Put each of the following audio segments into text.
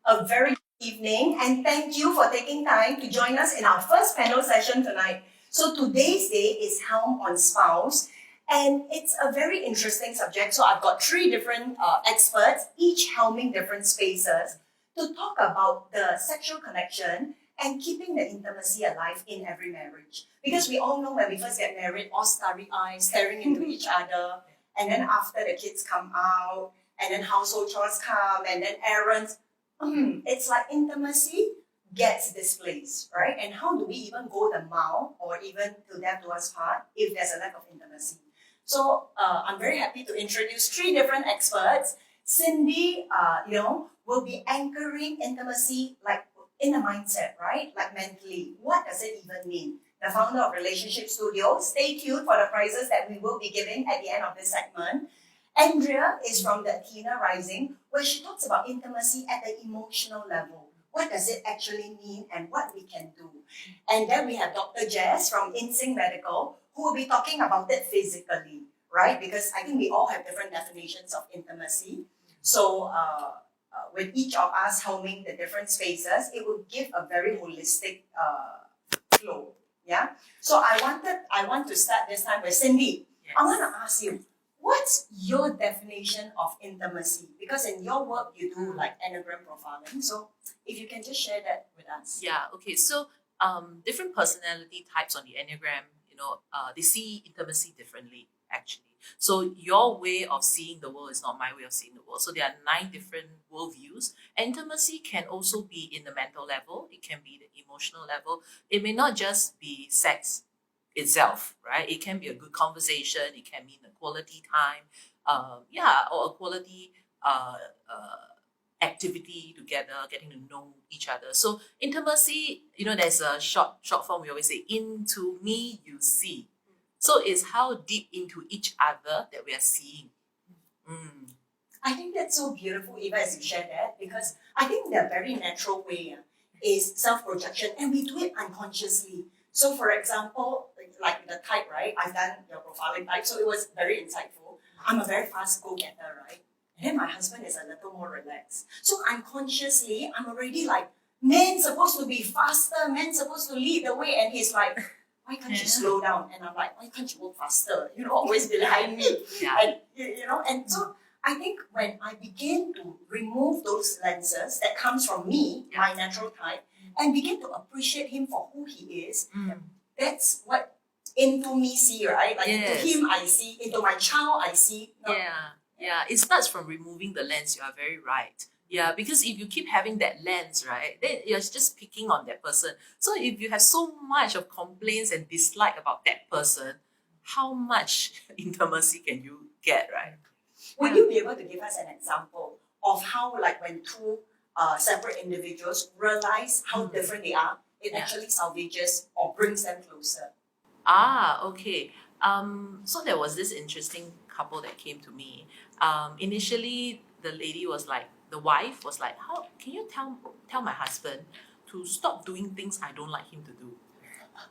a very good evening, and thank you for taking time to join us in our first panel session tonight. So today's day is Helm on Spouse, and it's a very interesting subject. So I've got three different experts, each helming different spaces, to talk about the sexual connection and keeping the intimacy alive in every marriage. Because we all know when we first get married, all starry-eyed, staring into each other, and then after the kids come out, and then household chores come, and then errands, it's like intimacy gets displaced, right? And how do we even go the mile or even to death do us part if there's a lack of intimacy? So I'm very happy to introduce three different experts. Cindy Leong will be anchoring intimacy like in the mindset, right? Like mentally. What does it even mean? The founder of Relationship Studio. Stay tuned for the prizes that we will be giving at the end of this segment. Andrea is from the Athena Rising, where she talks about intimacy at the emotional level. What does it actually mean and what we can do? And then we have Dr. Jess from InSync Medical, who will be talking about it physically, right? Because I think we all have different definitions of intimacy. So with each of us helming the different spaces, it will give a very holistic flow. Yeah. So I want to start this time with Cindy. Yes. I want to ask you, what's your definition of intimacy? Because in your work you do like Enneagram profiling. So if you can just share that with us. Yeah. Okay. So different personality types on the Enneagram, they see intimacy differently actually. So your way of seeing the world is not my way of seeing the world. So there are 9 different worldviews. Intimacy can also be in the mental level. It can be the emotional level. It may not just be sex itself, right? It can be a good conversation. It can mean a quality time, or a quality activity together, getting to know each other. So intimacy, there's a short form. We always say, "Into me you see." So it's how deep into each other that we are seeing. I think that's so beautiful, Eva, as you share that, because I think the very natural way is self-projection, and we do it unconsciously. So for example, like the type, right? I've done your profiling type, so it was very insightful. I'm a very fast go-getter, right? And then my husband is a little more relaxed. So unconsciously, I'm already like, men's supposed to be faster, men's supposed to lead the way, and he's like, why can't you slow down? And I'm like, why can't you work faster? Always behind me. Yeah. And and so I think when I begin to remove those lenses that comes from me, my natural type, and begin to appreciate him for who he is, that's what into me see, right? Like into him I see, into my child I see. Yeah. It starts from removing the lens. You are very right. Yeah, because if you keep having that lens, right, then you're just picking on that person. So if you have so much of complaints and dislike about that person, how much intimacy can you get, right? Would you be able to give us an example of how, like, when two separate individuals realize how different they are, it actually salvages or brings them closer? Okay. So there was this interesting couple that came to me. Initially, the wife was like, how can you tell my husband to stop doing things I don't like him to do?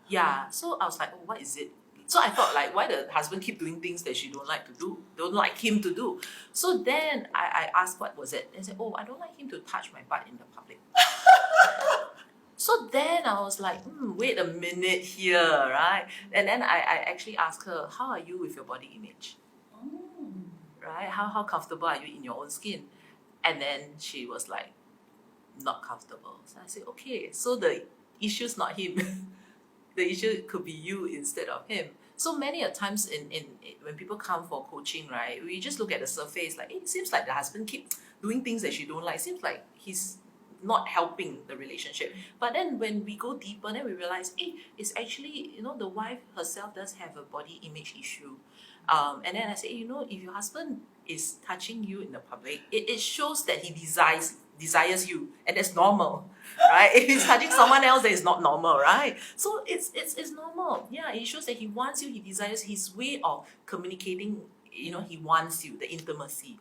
Yeah. So I was like, oh, what is it? So I thought, like, why the husband keep doing things that she don't like him to do? So then I asked, what was it? They said, oh, I don't like him to touch my butt in the public. So then I was like, wait a minute here, right? And then I actually asked her, how are you with your body image? Right? How comfortable are you in your own skin? And then she was like, not comfortable. So I said, okay, so the issue's not him. The issue could be you instead of him. So many a times in when people come for coaching, right, we just look at the surface, like it seems like the husband keeps doing things that she don't like. It seems like he's not helping the relationship. But then when we go deeper, then we realize, it's actually, the wife herself does have a body image issue. And then I say, if your husband is touching you in the public, it shows that he desires you, and that's normal, right? If he's touching someone else, that is not normal, right? So it's normal. Yeah, it shows that he wants you, he desires, his way of communicating, he wants you, the intimacy.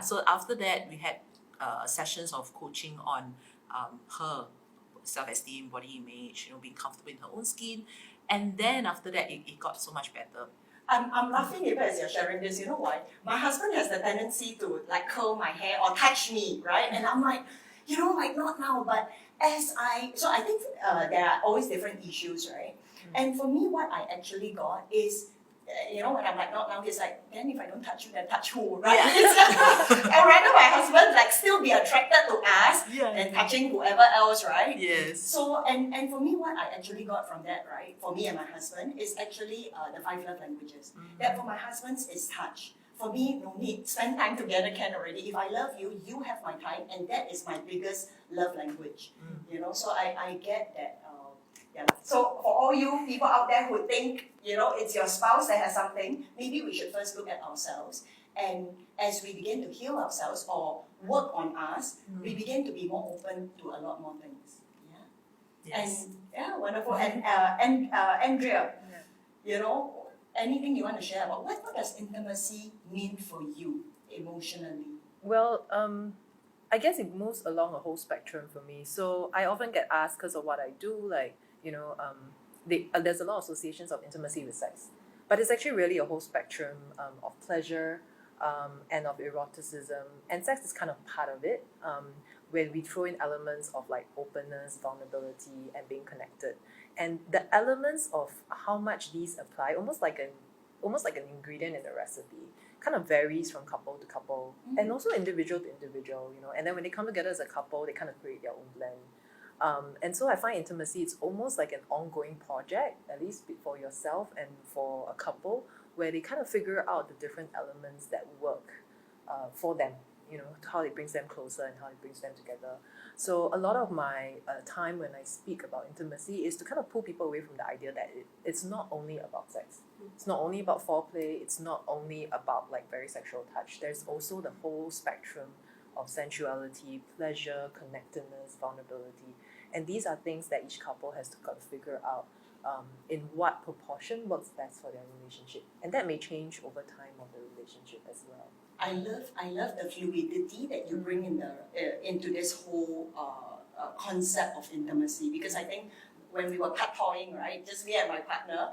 So after that, we had sessions of coaching on her self-esteem, body image, being comfortable in her own skin. And then after that, it got so much better. I'm laughing even as you're sharing this. You know why? My husband has the tendency to like curl my hair or touch me, right? And I'm like, like not now, but so I think there are always different issues, right? And for me, what I actually got is, when I'm like, not now, he's like, then if I don't touch you, then touch who, right? I'd rather my husband like still be attracted to us than touching whoever else, right? Yes. So, and for me, what I actually got from that, right, for me and my husband, is actually the 5 love languages. That for my husband's is touch. For me, no need. Spend time together can already. If I love you, you have my time, and that is my biggest love language. So I get that. So for all you people out there who think, it's your spouse that has something, maybe we should first look at ourselves. And as we begin to heal ourselves or work on us, we begin to be more open to a lot more things. Yes. And wonderful. And Andrea, anything you want to share about what does intimacy mean for you emotionally? Well, I guess it moves along a whole spectrum for me. So I often get asked because of what I do, like, there's a lot of associations of intimacy with sex. But it's actually really a whole spectrum of pleasure and of eroticism. And sex is kind of part of it, where we throw in elements of like openness, vulnerability, and being connected. And the elements of how much these apply, almost like an ingredient in a recipe, kind of varies from couple to couple, and also individual to individual, And then when they come together as a couple, they kind of create their own blend. And so I find intimacy, it's almost like an ongoing project, at least for yourself and for a couple, where they kind of figure out the different elements that work for them, how it brings them closer and how it brings them together. So a lot of my time when I speak about intimacy is to kind of pull people away from the idea that it's not only about sex. It's not only about foreplay. It's not only about like very sexual touch. There's also the whole spectrum of sensuality, pleasure, connectedness, vulnerability. And these are things that each couple has to kind of figure out in what proportion works best for their relationship. And that may change over time of the relationship as well. I love the fluidity that you bring into this whole concept of intimacy, because I think when we were cut-toying, right, just me and my partner,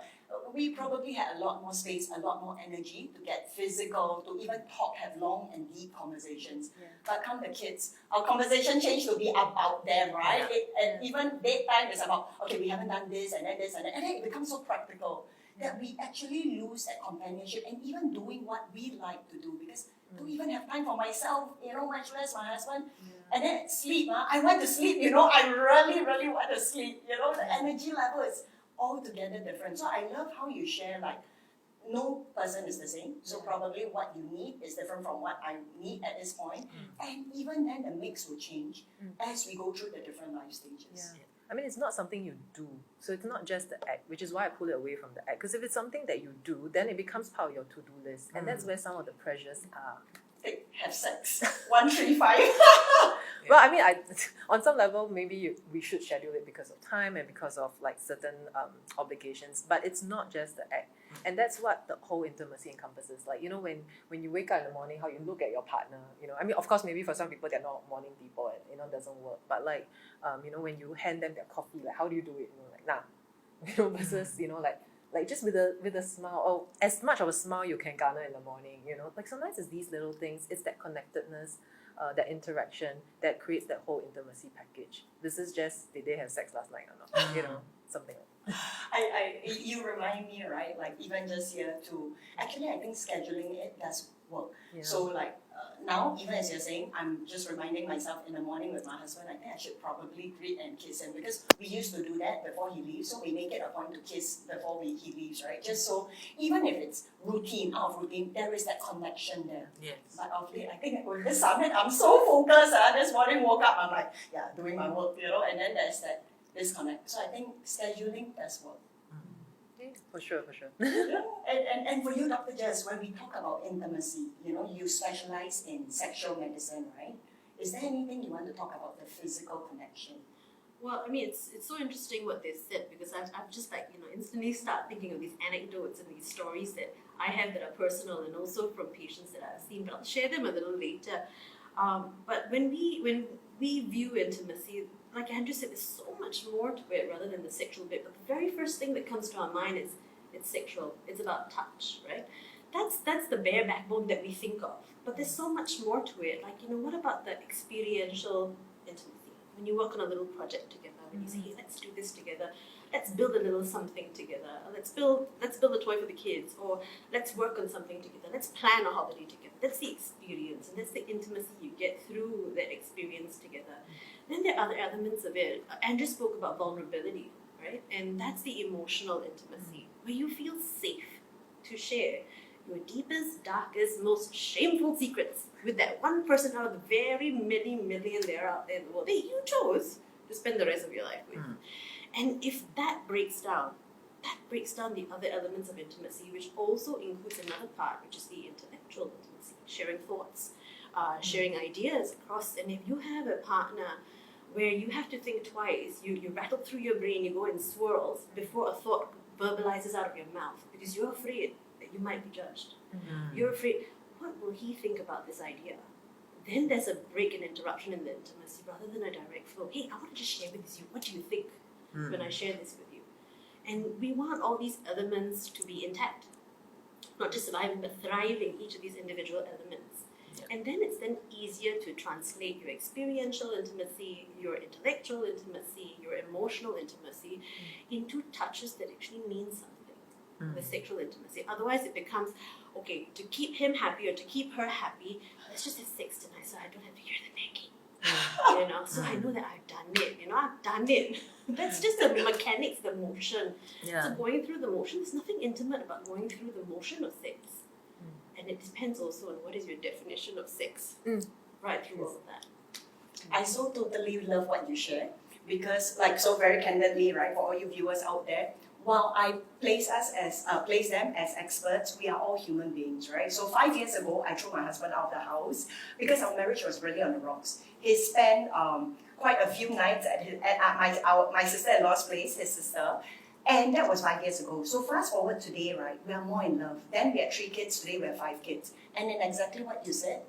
we probably had a lot more space, a lot more energy to get physical, to even have long and deep conversations. But come the kids, our conversation changed to be about them, right? And even bedtime is about, okay, we haven't done this and then this and then it becomes so practical that we actually lose that companionship and even doing what we like to do, because I don't even have time for myself, much less my husband. And then sleep, I want to sleep, I really, really want to sleep, the energy level is altogether different. So I love how you share, like, no person is the same. So probably what you need is different from what I need at this point. And even then the mix will change as we go through the different life stages. I mean, it's not something you do. So it's not just the act, which is why I pull it away from the act. Because if it's something that you do, then it becomes part of your to-do list. And that's where some of the pressures are. Have sex. 1, 3, 5. Well, I mean, on some level, maybe we should schedule it because of time and because of like certain obligations. But it's not just the act. And that's what the whole intimacy encompasses. Like, when you wake up in the morning, how you look at your partner, I mean, of course, maybe for some people, they're not morning people and, it doesn't work. But like, when you hand them their coffee, like, how do you do it? Like, nah. Versus, like just with a smile, or as much of a smile you can garner in the morning, Like sometimes it's these little things, it's that connectedness, that interaction that creates that whole intimacy package. This is just, did they have sex last night or not? Something like that. You remind me, right? Like even just here to, actually I think scheduling it does work. So like now, even as you're saying, I'm just reminding myself in the morning with my husband, I think I should probably greet and kiss him, because we used to do that before he leaves, so we make it a point to kiss before he leaves, right? Just so, even if it's routine, out of routine, there is that connection there. Yes. But of late, I think with this summit, I'm so focused. This morning woke up, I'm like, doing my work, and then there's that disconnect. So I think scheduling does work. For sure. And for you, Dr. Jess, when we talk about intimacy, you specialize in sexual medicine, right? Is there anything you want to talk about the physical connection? Well, I mean, it's so interesting what they said, because I've just instantly start thinking of these anecdotes and these stories that I have that are personal, and also from patients that I've seen, but I'll share them a little later. But when we view intimacy, like Andrew said, there's so much more to it rather than the sexual bit. But the very first thing that comes to our mind is it's sexual. It's about touch, right? That's the bare backbone that we think of. But there's so much more to it. Like, what about the experiential intimacy? when you work on a little project together, when you say, hey, let's do this together, let's build a little something together, let's build a toy for the kids, or let's work on something together, let's plan a holiday together. That's the experience, and that's the intimacy you get through that experience together. Then there are other elements of it. Andrea spoke about vulnerability, right? And that's the emotional intimacy, where you feel safe to share your deepest, darkest, most shameful secrets with that one person out of the very many million there out there in the world that you chose to spend the rest of your life with. And if that breaks down the other elements of intimacy, which also includes another part, which is the intellectual intimacy, sharing thoughts, sharing ideas across. And if you have a partner where you have to think twice, you rattle through your brain, you go in swirls before a thought verbalizes out of your mouth because you're afraid that you might be judged. You're afraid, what will he think about this idea? Then there's a break and interruption in the intimacy rather than a direct flow. Hey, I want to just share with you, what do you think when I share this with you? And we want all these elements to be intact, not just surviving, but thriving, each of these individual elements. And then it's then easier to translate your experiential intimacy, your intellectual intimacy, your emotional intimacy into touches that actually mean something, the sexual intimacy. Otherwise it becomes, okay, to keep him happy or to keep her happy, let's just have sex tonight so I don't have to hear the nagging. So I know that I've done it, That's just the mechanics, the motion. So going through the motion, there's nothing intimate about going through the motion of sex. And it depends also on what is your definition of sex, right through all of that. I so totally love what you share because, like, so very candidly, right, for all you viewers out there, while I place them as experts, we are all human beings, right? So 5 years ago, I threw my husband out of the house because our marriage was really on the rocks. He spent quite a few nights at my sister-in-law's place, his sister, and that was 5 years ago. So fast forward today, right, we are more in love. Then we had 3 kids, today we have 5 kids. And then exactly what you said,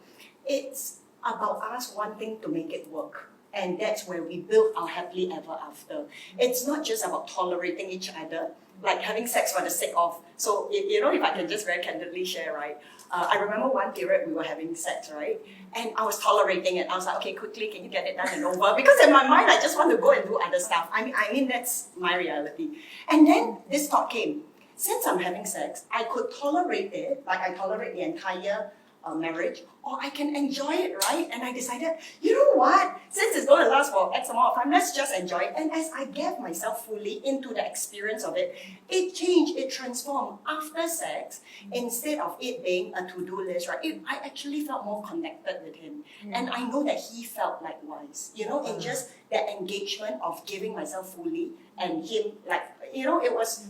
it's about us wanting to make it work. And that's where we build our happily ever after. It's not just about tolerating each other, like having sex for the sake of. So, if I can just very candidly share, right? I remember one period we were having sex, right? And I was tolerating it. I was like, okay, quickly, can you get it done and over? Because in my mind, I just want to go and do other stuff. I mean, that's my reality. And then this thought came. Since I'm having sex, I could tolerate it, like I tolerate the entire marriage, or I can enjoy it, right? And I decided, you know what? Since it's going to last for X amount of time, let's just enjoy it. And as I gave myself fully into the experience of it, it changed, it transformed. After sex, instead of it being a to-do list, right? I actually felt more connected with him. And I know that he felt likewise, in just that engagement of giving myself fully and him, it was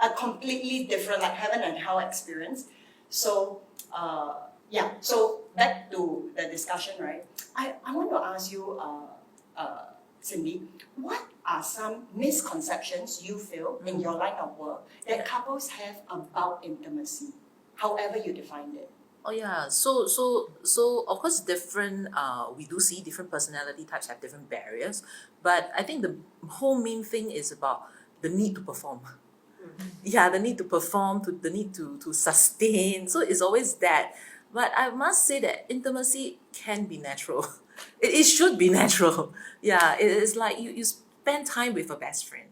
a completely different, like heaven and hell experience. So, so back to the discussion, right? I want to ask you, Cindy, what are some misconceptions you feel in your line of work that couples have about intimacy, however you defined it? Oh yeah, so of course different. We do see different personality types have different barriers, but I think the whole main thing is about the need to perform. Yeah, the need to perform, the need to sustain. So it's always that. But I must say that intimacy can be natural. It should be natural. Yeah, it is like you spend time with a best friend.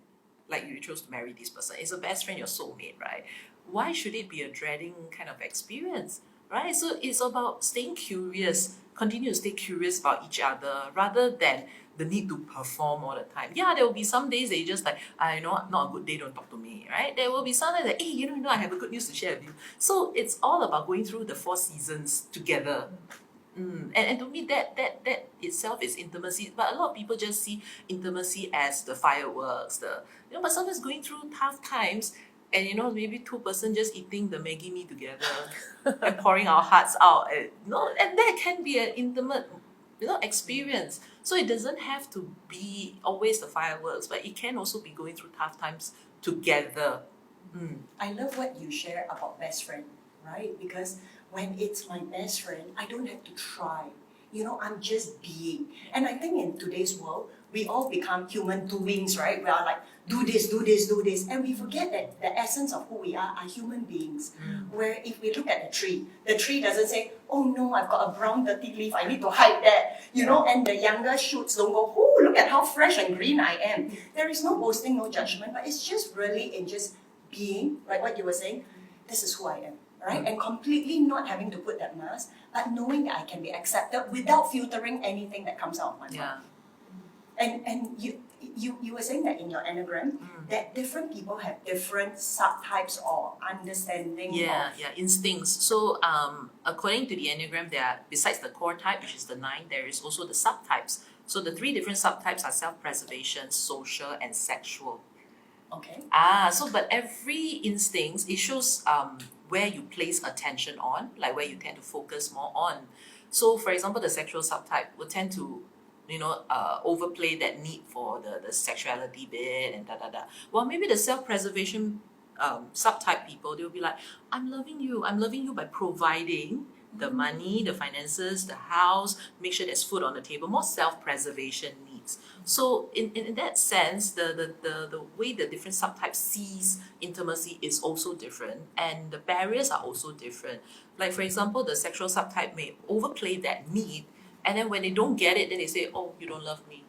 Like you chose to marry this person. It's a best friend, your soulmate, right? Why should it be a dreading kind of experience, right? So it's about staying curious, continue to stay curious about each other rather than the need to perform all the time. Yeah, there will be some days that you just like, not a good day, don't talk to me, right? There will be some days that, hey, I have a good news to share with you. So it's all about going through the 4 seasons together. And to me, that itself is intimacy. But a lot of people just see intimacy as the fireworks, but sometimes going through tough times, and maybe 2 person just eating the Maggi mee together and pouring our hearts out. And that can be an intimate experience. So it doesn't have to be always the fireworks, but it can also be going through tough times together. I love what you share about best friend, right? Because when it's my best friend, I don't have to try. I'm just being. And I think in today's world, we all become human doings, right? We are like, do this, do this, do this. And we forget that the essence of who we are human beings. Where if we look at the tree doesn't say, oh no, I've got a brown dirty leaf, I need to hide that. And the younger shoots don't go, oh, look at how fresh and green I am. There is no boasting, no judgment, but it's just really in just being, like what you were saying, this is who I am, right? And completely not having to put that mask, but knowing that I can be accepted without filtering anything that comes out of my mouth. Yeah. And you were saying that in your Enneagram, that different people have different subtypes or understanding Yeah, of... yeah, instincts. So according to the Enneagram, there are, besides the core type, which is the 9, there is also the subtypes. So the 3 different subtypes are self-preservation, social, and sexual. Okay. But every instinct, it shows where you place attention on, like where you tend to focus more on. So for example, the sexual subtype will tend to overplay that need for the sexuality bit and Well, maybe the self-preservation subtype people, they'll be like, I'm loving you by providing the money, the finances, the house, make sure there's food on the table, more self-preservation needs. So in that sense, the way the different subtypes sees intimacy is also different, and the barriers are also different. Like for example, the sexual subtype may overplay that need, and then when they don't get it, then they say, oh, you don't love me.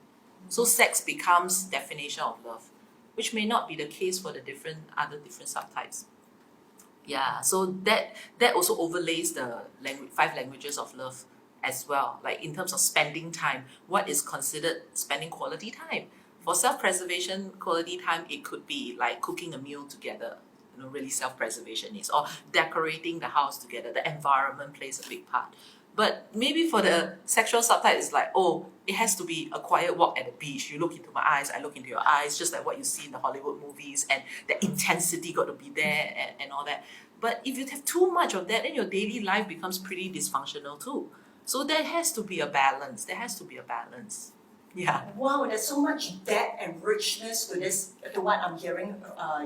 So sex becomes definition of love, which may not be the case for the different subtypes. Yeah, so that also overlays the 5 languages of love as well. Like in terms of spending time, what is considered spending quality time? For self-preservation, quality time, it could be like cooking a meal together, really self-preservation is, or decorating the house together. The environment plays a big part. But maybe for the sexual subtype, it's like, oh, it has to be a quiet walk at the beach. You look into my eyes, I look into your eyes, just like what you see in the Hollywood movies, and the intensity got to be there and all that. But if you have too much of that, then your daily life becomes pretty dysfunctional too. So there has to be a balance. Yeah. Wow, there's so much depth and richness to this, to what I'm hearing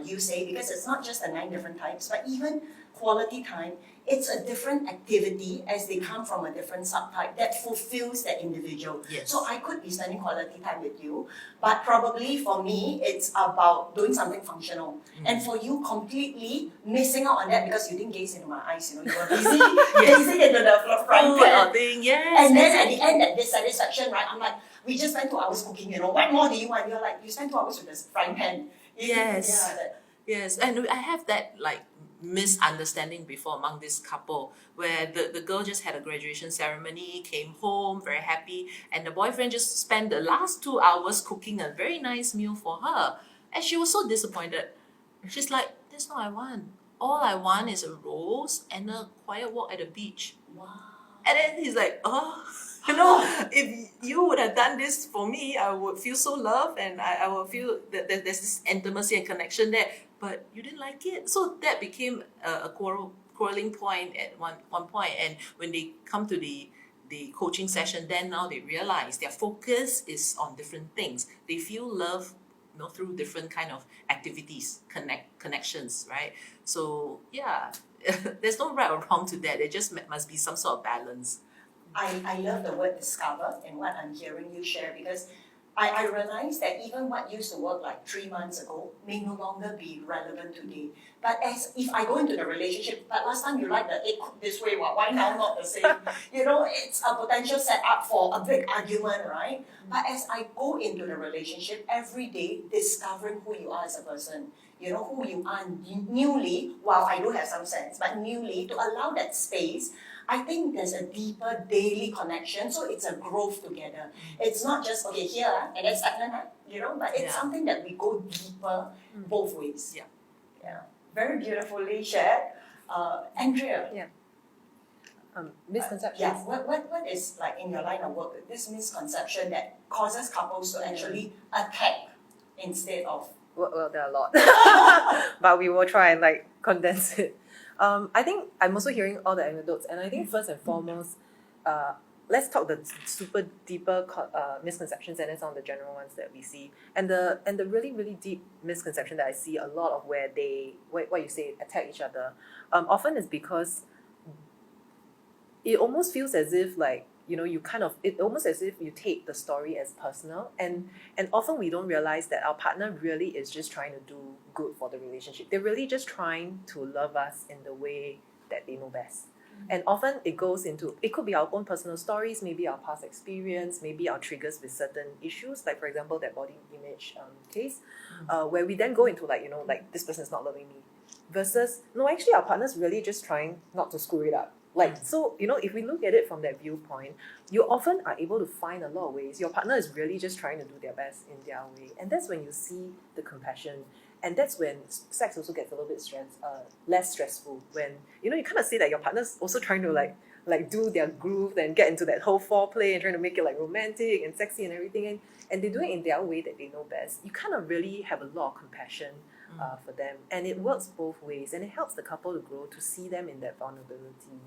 you say, because it's not just the 9 different types, but even quality time, it's a different activity as they come from a different subtype that fulfills that individual. Yes. So I could be spending quality time with you, but probably for me, it's about doing something functional. And for you, completely missing out on that because you didn't gaze into my eyes, you were busy gazing into the front pan. Yes. And then at the end, that dissatisfaction, right? I'm like, we just spent 2 hours cooking, what more do you want? You're like, you spent 2 hours with this frying pan. Yes. Yeah, Yes, and I have that misunderstanding before among this couple where the girl just had a graduation ceremony, came home very happy, and the boyfriend just spent the last 2 hours cooking a very nice meal for her. And she was so disappointed. She's like, that's not what I want. All I want is a rose and a quiet walk at the beach. wow. And then he's like, if you would have done this for me, I would feel so loved and I would feel that there's this intimacy and connection there. But you didn't like it. So that became a quarreling point at one point. And when they come to the coaching session, then now they realize their focus is on different things. They feel love through different kind of activities, connections, right? So yeah, there's no right or wrong to that. There just must be some sort of balance. I love the word discover in what I'm hearing you share, because I realize that even what used to work like 3 months ago may no longer be relevant today. But as if I go into the relationship, but last time you liked the egg cooked this way, why now not the same? It's a potential setup for a big argument, right? But as I go into the relationship every day, discovering who you are as a person, who you are newly, while I do have some sense, but newly, to allow that space, I think there's a deeper daily connection, so it's a growth together. It's not just, okay, here, and then stagnant, but it's something that we go deeper both ways. Yeah. Very beautifully shared. Andrea. Yeah. Misconceptions. What is, like, in your line of work, this misconception that causes couples to actually attack instead of... Well, there are a lot, but we will try and condense it. I think I'm also hearing all the anecdotes, and I think first and foremost, let's talk the super deeper misconceptions and then some of the general ones that we see. And the really, really deep misconception that I see a lot of where they, what you say, attack each other, often is because it almost feels as if you kind of, it almost as if you take the story as personal, and often we don't realize that our partner really is just trying to do good for the relationship. They're really just trying to love us in the way that they know best. And often it goes into, it could be our own personal stories, maybe our past experience, maybe our triggers with certain issues, like for example that body image case, where we then go into like, like this person is not loving me, versus no, actually our partner's really just trying not to screw it up. Like, so, if we look at it from that viewpoint, you often are able to find a lot of ways. Your partner is really just trying to do their best in their way. And that's when you see the compassion. And that's when sex also gets a little bit less stressful. When, you kind of see that your partner's also trying to like do their groove and get into that whole foreplay and trying to make it like romantic and sexy and everything. And they do it in their way that they know best. You kind of really have a lot of compassion for them. And it works both ways. And it helps the couple to grow, to see them in that vulnerability.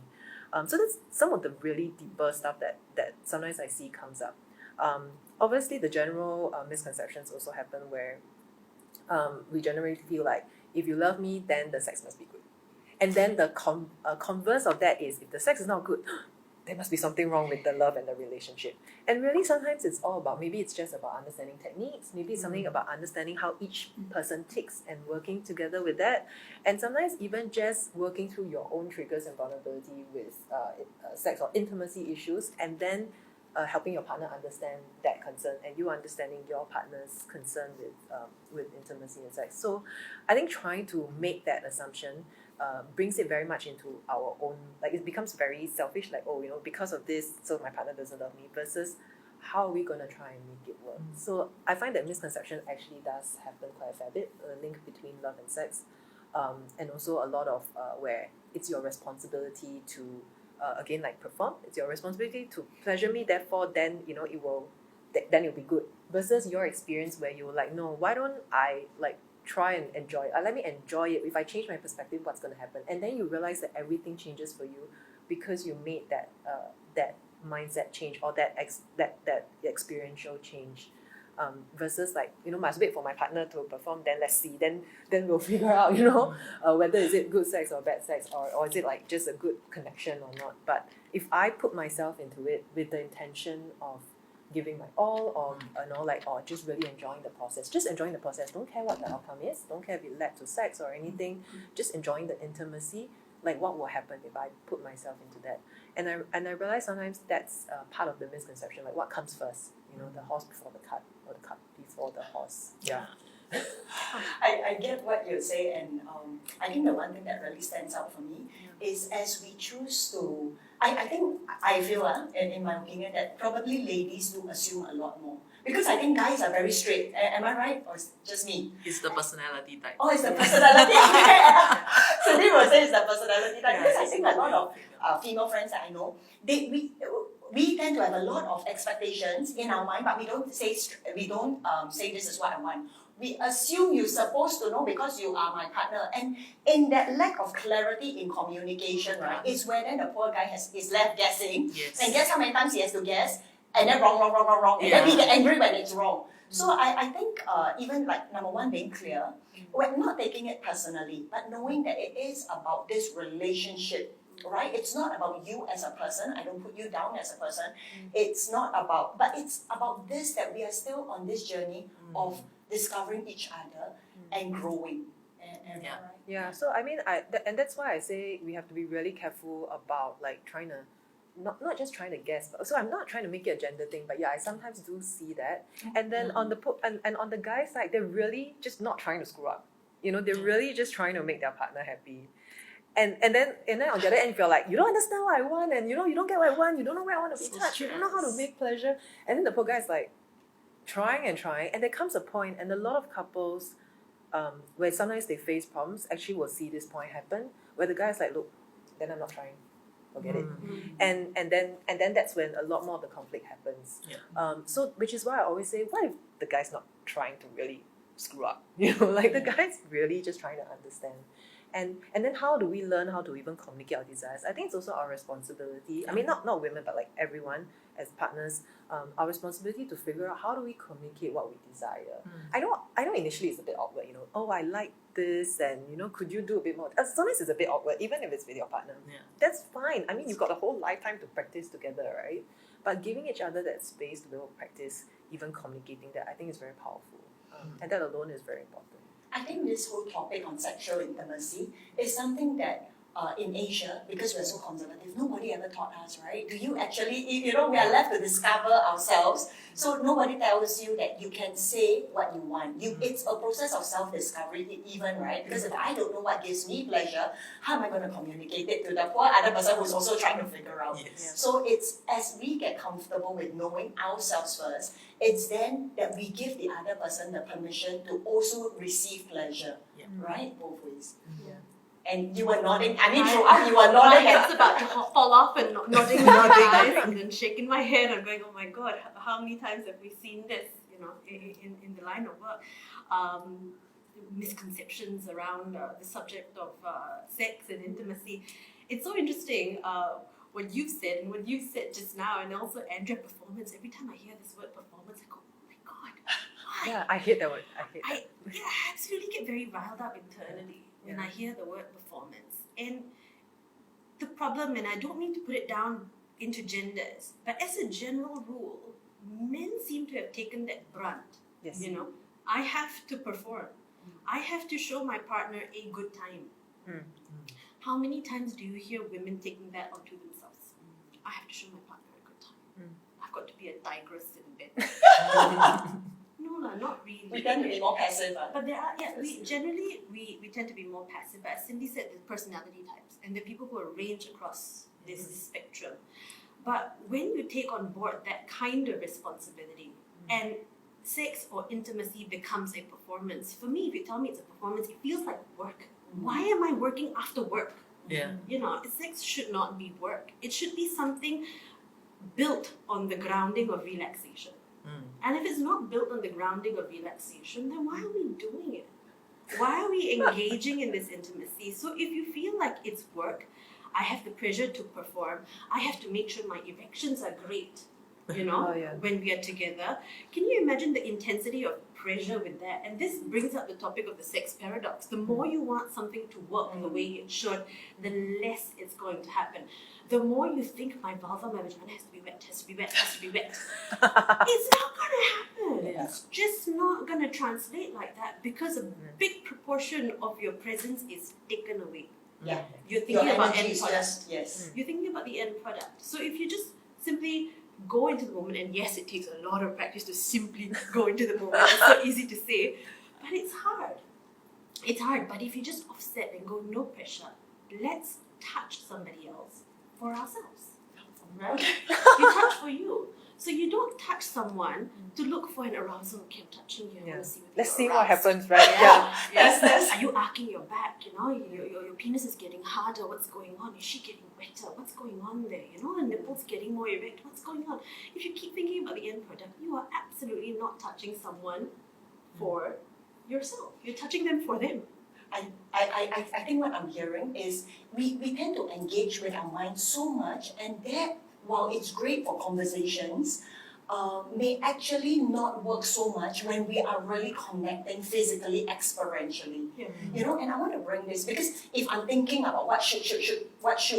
So that's some of the really deeper stuff that sometimes I see comes up. Obviously, the general misconceptions also happen where we generally feel like, if you love me, then the sex must be good. And then the converse of that is, if the sex is not good, there must be something wrong with the love and the relationship. And really, sometimes it's all about, maybe it's just about understanding techniques, maybe it's something about understanding how each person ticks and working together with that. And sometimes even just working through your own triggers and vulnerability with sex or intimacy issues, and then helping your partner understand that concern, and you understanding your partner's concern with intimacy and sex. So I think trying to make that assumption brings it very much into our own, like it becomes very selfish, like, oh, because of this, so my partner doesn't love me, versus how are we going to try and make it work? So I find that misconception actually does happen quite a fair bit, a link between love and sex, and also a lot of where it's your responsibility to again, like perform. It's your responsibility to pleasure me, therefore then it will then it'll be good, versus your experience where you're like, no, why don't I like try and enjoy it? Let me enjoy it. If I change my perspective, what's going to happen? And then you realize that everything changes for you because you made that mindset change, or that experiential change. Versus like, must wait for my partner to perform, then let's see, then we'll figure out, whether is it good sex or bad sex, or is it like just a good connection or not. But if I put myself into it with the intention of giving my all, or or just really enjoying the process, don't care what the outcome is, don't care if it led to sex or anything, just enjoying the intimacy, like what will happen if I put myself into that. And I realize sometimes that's part of the misconception, like what comes first, the horse before the cart, or the cart before the horse. I get what you say, and I think the one thing that really stands out for me is, as we choose to, I feel in my opinion, that probably ladies do assume a lot more, because I think guys are very straight. Am I right, or is it just me? It's the personality type. Oh, it's the personality. Cindy will say it's the personality type, because I think a lot of female friends that I know, we tend to have a lot of expectations in our mind, but we don't say this is what I want. We assume you're supposed to know because you are my partner, and in that lack of clarity in communication, right, is where then the poor guy is left guessing. Yes. And guess how many times he has to guess, and then wrong, and then he get angry when it's wrong. So I think even like number one, being clear, we're not taking it personally, but knowing that it is about this relationship. Right? It's not about you as a person. I don't put you down as a person. It's not about, but it's about this, that we are still on this journey of discovering each other and growing. And Yeah. right? Yeah, so I mean, and that's why I say we have to be really careful about like trying to, not just trying to guess, but so I'm not trying to make it a gender thing, but yeah, I sometimes do see that. And then on the and on the guy side, they're really just not trying to screw up. They're really just trying to make their partner happy. And then on the other end, you're like, you don't understand what I want, and you don't get what I want, you don't know where I want to be touched, you don't know how to make pleasure. And then the poor guy's like trying, and there comes a point, and a lot of couples, where sometimes they face problems, actually will see this point happen, where the guy's like, look, then I'm not trying, forget it. And then that's when a lot more of the conflict happens. So which is why I always say, what if the guy's not trying to really screw up? Like the guy's really just trying to understand. And then how do we learn how to even communicate our desires? I think it's also our responsibility. I mean, not women, but like everyone as partners, our responsibility to figure out how do we communicate what we desire. I know initially it's a bit awkward, oh, I like this, and could you do a bit more? Sometimes it's a bit awkward, even if it's with your partner. Yeah. That's fine. I mean, you've got a whole lifetime to practice together, right? But giving each other that space to be able to practice even communicating that, I think is very powerful. And that alone is very important. I think this whole topic on sexual intimacy is something that in Asia, because we're so conservative, nobody ever taught us, right? Do you actually, we are left to discover ourselves. So nobody tells you that you can say what you want. It's a process of self-discovery even, right? Because if I don't know what gives me pleasure, how am I going to communicate it to the poor other person who's also trying to figure out? Yes. So it's as we get comfortable with knowing ourselves first, it's then that we give the other person the permission to also receive pleasure, right? Both ways. Yeah. And you were nodding. I mean, throughout you were My nodding. head's about to fall off and nodding my eyes and then shaking my head. I'm going, oh my God, how many times have we seen this, in the line of work? Misconceptions around the subject of sex and intimacy. It's so interesting what you've said and what you've said just now, and also Andrea, performance. Every time I hear this word performance, I go, oh my God, why? Yeah, I hate that word. I absolutely get very riled up internally when I hear the word performance. And the problem, and I don't mean to put it down into genders, but as a general rule, men seem to have taken that brunt. Yes. I have to perform. I have to show my partner a good time. How many times do you hear women taking that onto themselves? I have to show my partner a good time. I've got to be a tigress in bed. No, not really. We tend to be more passive. But there are, we tend to be more passive. But as Cindy said, there's personality types, and there are people who are range across this spectrum. But when you take on board that kind of responsibility, and sex or intimacy becomes a performance, for me, if you tell me it's a performance, it feels like work. Why am I working after work? Yeah. Sex should not be work. It should be something built on the grounding of relaxation. And if it's not built on the grounding of relaxation, then why are we doing it? Why are we engaging in this intimacy? So if you feel like it's work, I have the pressure to perform, I have to make sure my erections are great, when we are together. Can you imagine the intensity of pressure with that? And this brings up the topic of the sex paradox. The more you want something to work the way it should, the less it's going to happen. The more you think my vulva, my vagina has to be wet, has to be wet, has to be wet, it's not going to happen. Yeah. It's just not going to translate like that because a big proportion of your presence is taken away. Yeah. You're thinking about energy end is product. just, yes. You're thinking about the end product. So if you just simply go into the moment, and yes, it takes a lot of practice to simply go into the moment. It's so easy to say, but it's hard. It's hard. But if you just offset and go, no pressure, let's touch somebody else for ourselves. Right? You touch for you. So you don't touch someone to look for an arousal. Okay, I'm touching you. I want to see Let's you're see what aroused. happens, right? Yeah. Yes. Are you arcing your back? Your penis is getting harder. What's going on? Is she getting wetter? What's going on there? The nipples getting more erect. What's going on? If you keep thinking about the end product, you are absolutely not touching someone for yourself. You're touching them for them. I think what I'm hearing is we tend to engage with our mind so much, and that, while it's great for conversations, may actually not work so much when we are really connecting physically, experientially. Yeah. And I want to bring this because if I'm thinking about what should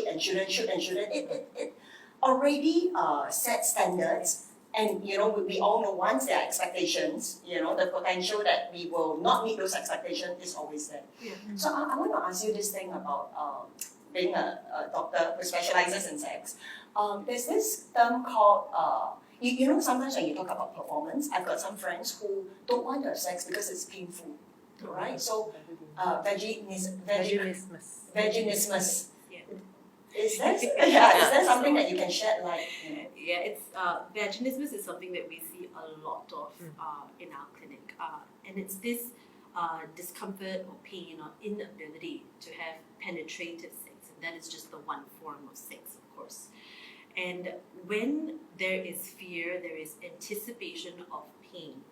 and shouldn't, it already sets standards. And we all know once there are expectations, the potential that we will not meet those expectations is always there. Yeah. So I want to ask you this thing about being a doctor who specializes in sex. There's this term called, sometimes when you talk about performance, I've got some friends who don't want to have sex because it's painful, right? So vaginismus. Is that something that you can shed light? Yeah, it's vaginismus is something that we see a lot of in our clinic, and it's this discomfort or pain or inability to have penetrative sex, and that is just the one form of sex, of course. And when there is fear, there is anticipation of pain.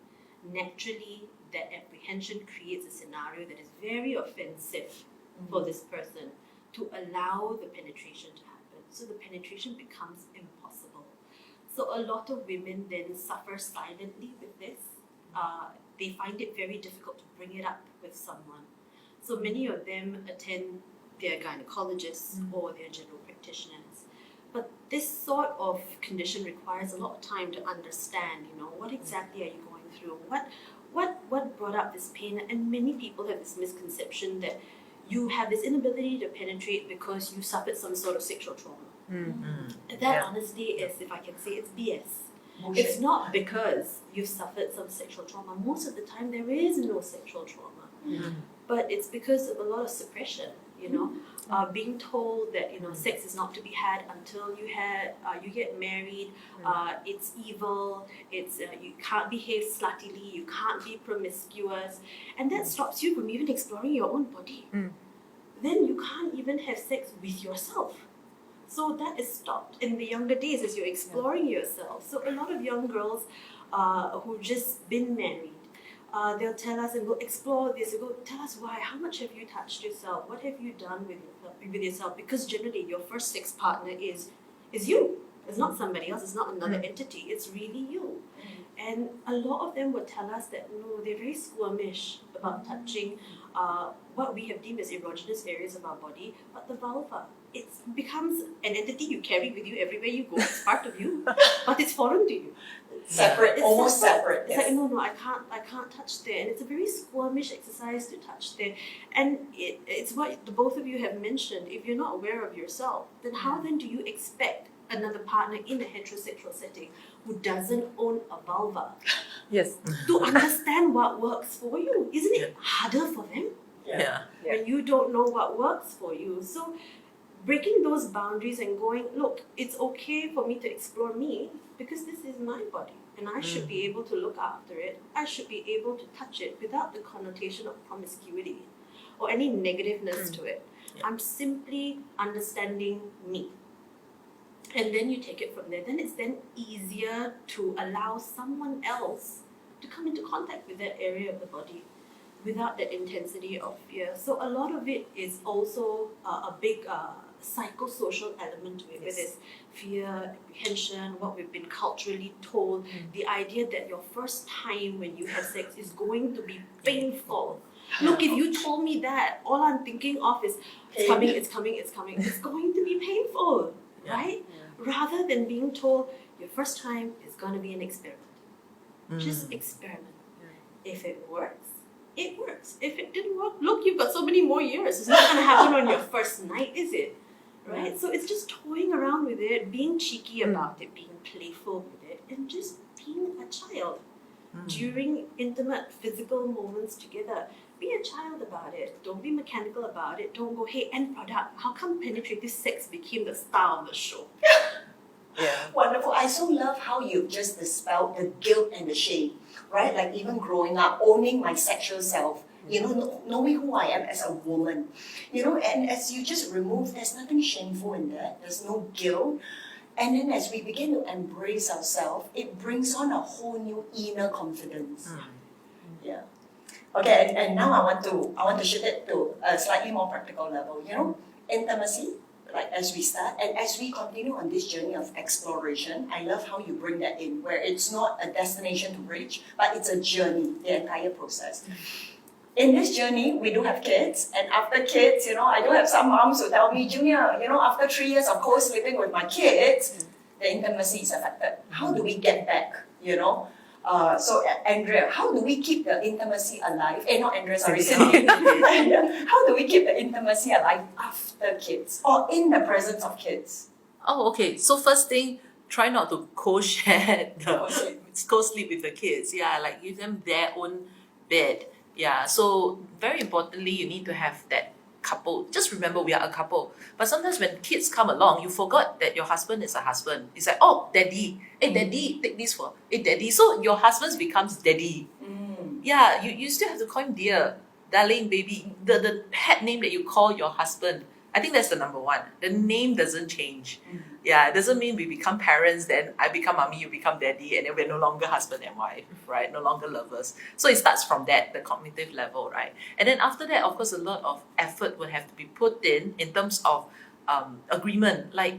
Naturally, that apprehension creates a scenario that is very offensive for this person to allow the penetration to happen. So the penetration becomes impossible. So a lot of women then suffer silently with this. They find it very difficult to bring it up with someone. So many of them attend their gynecologists or their general practitioners. But this sort of condition requires a lot of time to understand, what exactly are you going through? What brought up this pain? And many people have this misconception that you have this inability to penetrate because you suffered some sort of sexual trauma. And that honestly is, if I can say, it's BS. Bullshit. It's not because you've suffered some sexual trauma. Most of the time there is no sexual trauma. But it's because of a lot of suppression, being told that, sex is not to be had until you get married, it's evil, it's you can't behave sluttily, you can't be promiscuous, and that stops you from even exploring your own body. Then you can't even have sex with yourself. So that is stopped in the younger days as you're exploring yourself. So a lot of young girls who've just been married, they'll tell us, and we'll explore this. We'll go, tell us why. How much have you touched yourself? What have you done with yourself? Because generally, your first sex partner is you. It's not somebody else. It's not another entity. It's really you. And a lot of them will tell us that no, they're very squirmish about touching what we have deemed as erogenous areas of our body, but the vulva. It becomes an entity you carry with you everywhere you go. It's part of you, but it's foreign to you. Separate, It's almost separate. It's like, no, I can't touch there. And it's a very squirmish exercise to touch there. And it's what the both of you have mentioned. If you're not aware of yourself, then how then do you expect another partner in a heterosexual setting who doesn't own a vulva Yes. to understand what works for you? Isn't it harder for them when you don't know what works for you? So breaking those boundaries and going, look, it's okay for me to explore me because this is my body and I should be able to look after it. I should be able to touch it without the connotation of promiscuity or any negativeness to it. I'm simply understanding me. And then you take it from there. Then it's then easier to allow someone else to come into contact with that area of the body without that intensity of fear. So a lot of it is also a big psychosocial element to it, where there's fear, apprehension, what we've been culturally told, the idea that your first time when you have sex is going to be painful. Look, if you told me that, all I'm thinking of is, it's coming, it's coming, it's coming. It's going to be painful, right? Rather than being told, your first time is going to be an experiment. Just experiment. If it works, it works. If it didn't work, look, you've got so many more years. It's not going to happen on your first night, is it? Right? So it's just toying around with it, being cheeky about it, being playful with it, and just being a child. During intimate physical moments together, be a child about it. Don't be mechanical about it. Don't go, hey, end product, how come penetrative sex became the star of the show? Wonderful. I so love how you just dispelled the guilt and the shame, right? Like even growing up, owning my sexual self, knowing who I am as a woman, and as you just remove, there's nothing shameful in that. There's no guilt. And then as we begin to embrace ourselves, it brings on a whole new inner confidence. Yeah. Okay, and now I want to shift it to a slightly more practical level. Intimacy, like as we start and as we continue on this journey of exploration, I love how you bring that in, where it's not a destination to reach, but it's a journey, the entire process. In this journey, we do have kids, and after kids, I do have some moms who tell me, Junia, after 3 years of co-sleeping with my kids, the intimacy is affected. How do we get back, So Andrea, how do we keep the intimacy alive? Not Andrea, sorry, Cindy. How do we keep the intimacy alive after kids or in the presence of kids? Oh, okay. So first thing, try not to co-share co-sleep with the kids. Yeah, like give them their own bed. Yeah, so very importantly, you need to have that couple. Just remember, we are a couple. But sometimes when kids come along, you forgot that your husband is a husband. It's like, oh, daddy. Hey, daddy, take this for. Hey, daddy. So your husband becomes daddy. Yeah, you still have to call him dear, darling, baby. The pet name that you call your husband. I think that's the number one. The name doesn't change. Yeah, it doesn't mean we become parents, then I become mommy, you become daddy, and then we're no longer husband and wife, right? No longer lovers. So it starts from that, the cognitive level, right? And then after that, of course, a lot of effort will have to be put in terms of agreement, like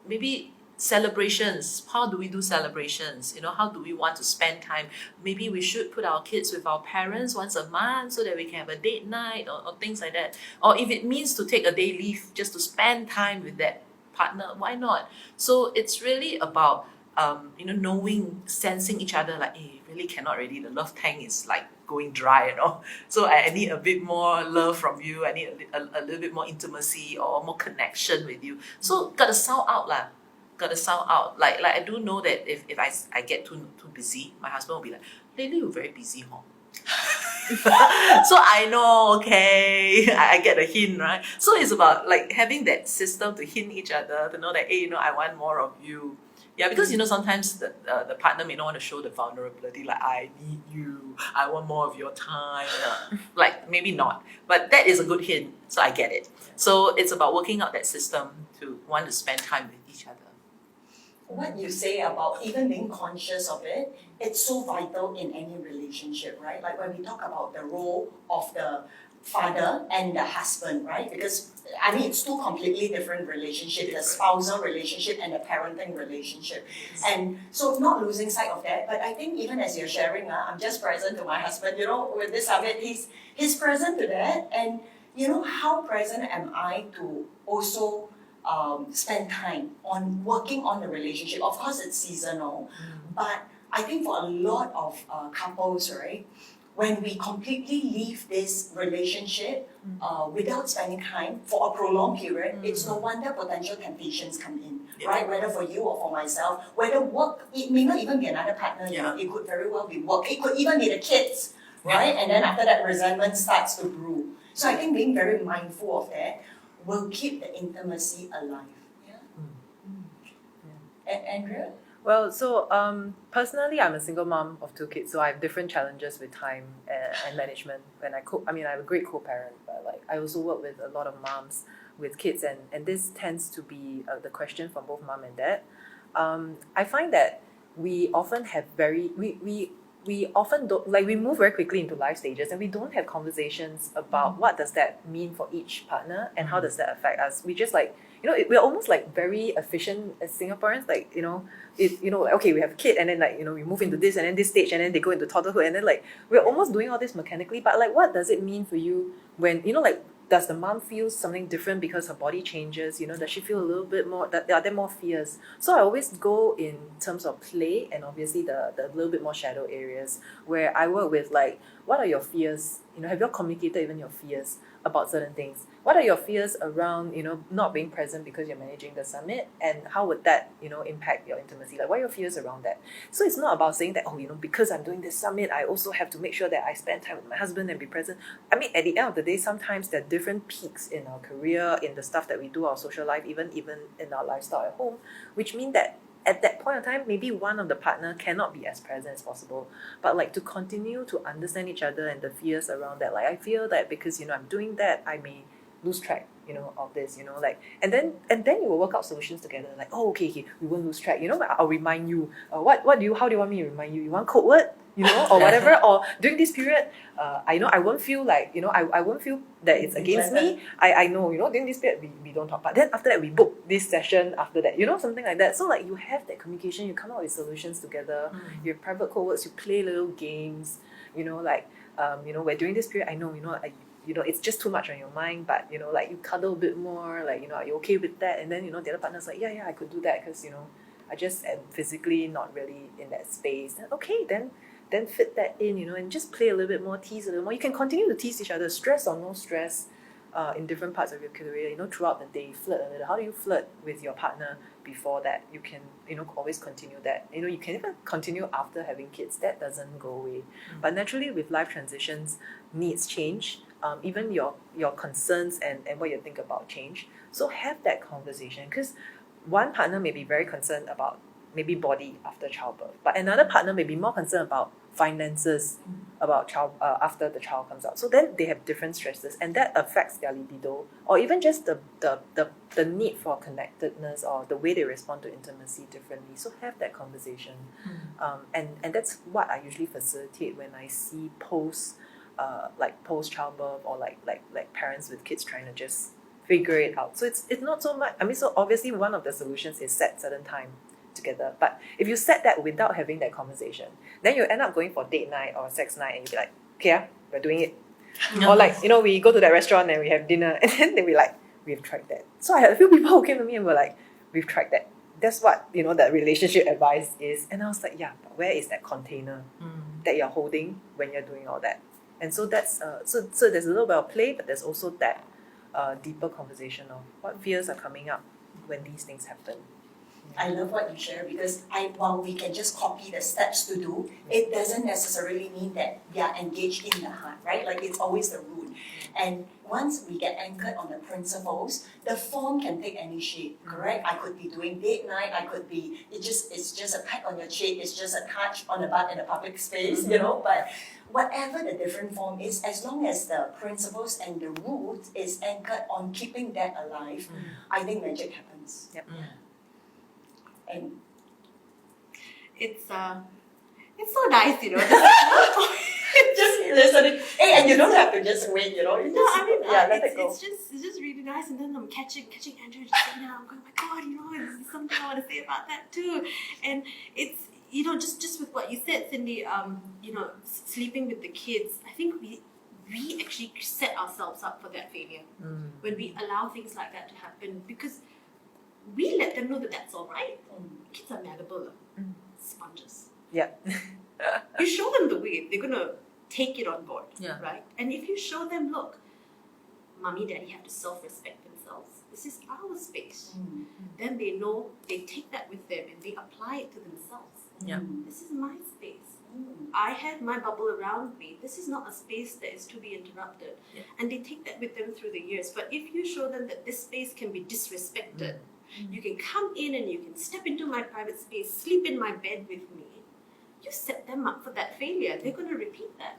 maybe celebrations. How do we do celebrations? How do we want to spend time? Maybe we should put our kids with our parents once a month so that we can have a date night or things like that. Or if it means to take a day leave just to spend time with that partner, why not? So it's really about knowing, sensing each other, like, hey, really cannot really, the love tank is like going dry, so I need a bit more love from you. I need a little bit more intimacy or more connection with you. So gotta sound out lah. Gotta sound out. Like I do know that if I get too busy, my husband will be like, lately you're very busy, huh? So I know, okay, I get a hint, right? So it's about like having that system to hint each other, to know that, hey, I want more of you. Yeah, because sometimes the partner may not want to show the vulnerability, like, I need you, I want more of your time. Like, maybe not. But that is a good hint, so I get it. So it's about working out that system to want to spend time with each other. What you say about even being conscious of it, it's so vital in any relationship, right? Like when we talk about the role of the father and the husband, right? Because it's two completely different relationships, the spousal relationship and the parenting relationship. And so not losing sight of that, but I think even as you're sharing, I'm just present to my husband, with this summit, he's present to that. And how present am I to also spend time on working on the relationship? Of course, it's seasonal, but I think for a lot of couples, right, when we completely leave this relationship without spending time for a prolonged period, it's no wonder potential temptations come in, right? Whether for you or for myself, whether work, it may not even be another partner, it could very well be work, it could even be the kids, right? And then after that, resentment starts to brew. So I think being very mindful of that will keep the intimacy alive. Andrea? Well, so personally, I'm a single mom of 2 kids, so I have different challenges with time and management. When I cook, I'm a great co-parent, but like I also work with a lot of moms with kids, and this tends to be the question from both mom and dad. I find that we often have we often don't, like, we move very quickly into life stages and we don't have conversations about what does that mean for each partner and how does that affect us. We just like, we're almost like very efficient as Singaporeans, like, okay, we have a kid and then like, we move into this and then this stage and then they go into toddlerhood and then like, we're almost doing all this mechanically, but like, what does it mean for you when, like, does the mom feel something different because her body changes? Does she feel a little bit more, are there more fears? So I always go in terms of play and obviously the little bit more shadow areas where I work with, like, what are your fears? Have you all communicated even your fears about certain things? What are your fears around, not being present because you're managing the summit, and how would that, impact your intimacy? Like, what are your fears around that? So it's not about saying that, because I'm doing this summit, I also have to make sure that I spend time with my husband and be present. At the end of the day, sometimes there are different peaks in our career, in the stuff that we do, our social life, even in our lifestyle at home, which mean that at that point in time, maybe one of the partner cannot be as present as possible, but like to continue to understand each other and the fears around that. Like, I feel that because I'm doing that, I may lose track of this, like, and then you will work out solutions together, like, oh, okay, we won't lose track, but I'll remind you, how do you want me to remind you? You want code word, or whatever, or during this period, I won't feel like, I won't feel that it's against me. I know, during this period we don't talk, but then after that we book this session after that, something like that. So like, you have that communication, you come up with solutions together, you have private code words, you play little games, like, where during this period, I know, it's just too much on your mind, but like, you cuddle a bit more, like, are you okay with that? And then the other partner's like, yeah, I could do that because I just am physically not really in that space. Then okay, then fit that in, and just play a little bit more, tease a little more. You can continue to tease each other, stress or no stress, in different parts of your career, throughout the day, flirt a little. How do you flirt with your partner before that? You can, always continue that. You can even continue after having kids. That doesn't go away. But naturally, with life transitions, needs change. Even your concerns and what you think about change. So have that conversation, because one partner may be very concerned about maybe body after childbirth, but another partner may be more concerned about finances, about child after the child comes out. So then they have different stresses, and that affects their libido, or even just the need for connectedness or the way they respond to intimacy differently. So have that conversation, and that's what I usually facilitate when I see post childbirth, or like parents with kids trying to just figure it out. So it's not so much. I mean, so obviously one of the solutions is set certain time together. But if you set that without having that conversation, then you end up going for date night or sex night, and you'll be like, okay, we're doing it. Or like, we go to that restaurant and we have dinner, and then they'll be like, we've tried that. So I had a few people who came to me and were like, we've tried that. That's what, that relationship advice is. And I was like, yeah, but where is that container that you're holding when you're doing all that? And so that's, so there's a little bit of play, but there's also that deeper conversation of what fears are coming up when these things happen. I love what you share, because while we can just copy the steps to do, it doesn't necessarily mean that we are engaged in the heart, right? Like, it's always the root. And once we get anchored on the principles, the form can take any shape, correct? I could be doing date night, I could be, it's just a pat on your cheek, it's just a touch on the butt in a public space, but whatever the different form is, as long as the principles and the root is anchored on keeping that alive, I think magic happens. Yep. And It's so nice, just listening. Hey, and you don't have to just wait, you No, just, I mean, let it go. it's just really nice, and then I'm catching Andrea just saying that. I'm going, my God, there's something I want to say about that too, and it's just with what you said, Cindy. Sleeping with the kids. I think we actually set ourselves up for that failure when we allow things like that to happen, because we let them know that that's all right. Kids are malleable, sponges. Yeah. You show them the way, they're gonna take it on board, Yeah. right? And if you show them, look, mommy, daddy have to self-respect themselves. This is our space. Then they know, they take that with them and they apply it to themselves. Yeah. This is my space. I have my bubble around me. This is not a space that is to be interrupted. Yeah. And they take that with them through the years. But if you show them that this space can be disrespected, you can come in and you can step into my private space, sleep in my bed with me, you set them up for that failure. They're going to repeat that.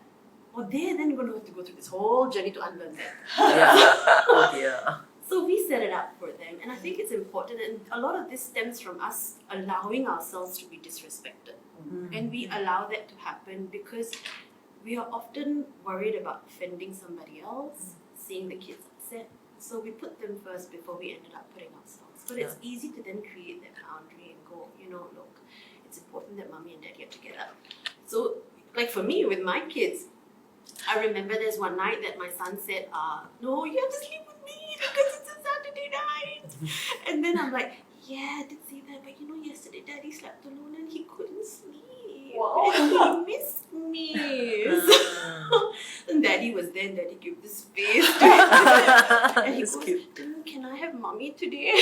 Or they're then going to have to go through this whole journey to unlearn that. Yeah. Oh dear. So we set it up for them. And I think it's important. And a lot of this stems from us allowing ourselves to be disrespected. And we allow that to happen because we are often worried about offending somebody else, seeing the kids upset. So we put them first before we ended up putting ourselves. But it's easy to then create that boundary and go, look, it's important that mommy and daddy are together. So, like for me, with my kids, I remember there's one night that my son said, no, you have to sleep with me because it's a Saturday night. And then I'm like, yeah, I did say that, but yesterday daddy slept alone and he couldn't sleep. Wow. And he missed me. So, and daddy was there and daddy gave this face to him. And he goes, can I have mommy today?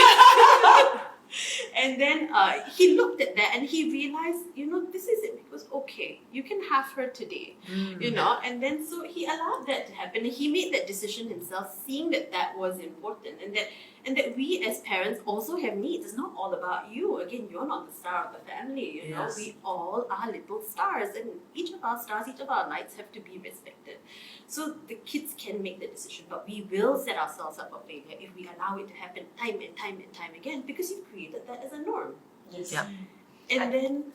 And then he looked at that and he realized, this is it. He goes, okay, you can have her today, And then so he allowed that to happen. He made that decision himself, seeing that was important, and that we as parents also have needs. It's not all about you. Again, you're not the star of the family. Yes. We all are little stars, and each of our stars, each of our lights have to be respected. So the kids can make the decision, but we will set ourselves up for failure if we allow it to happen time and time and time again, because you've created that as a norm. Yes. Yeah. And then,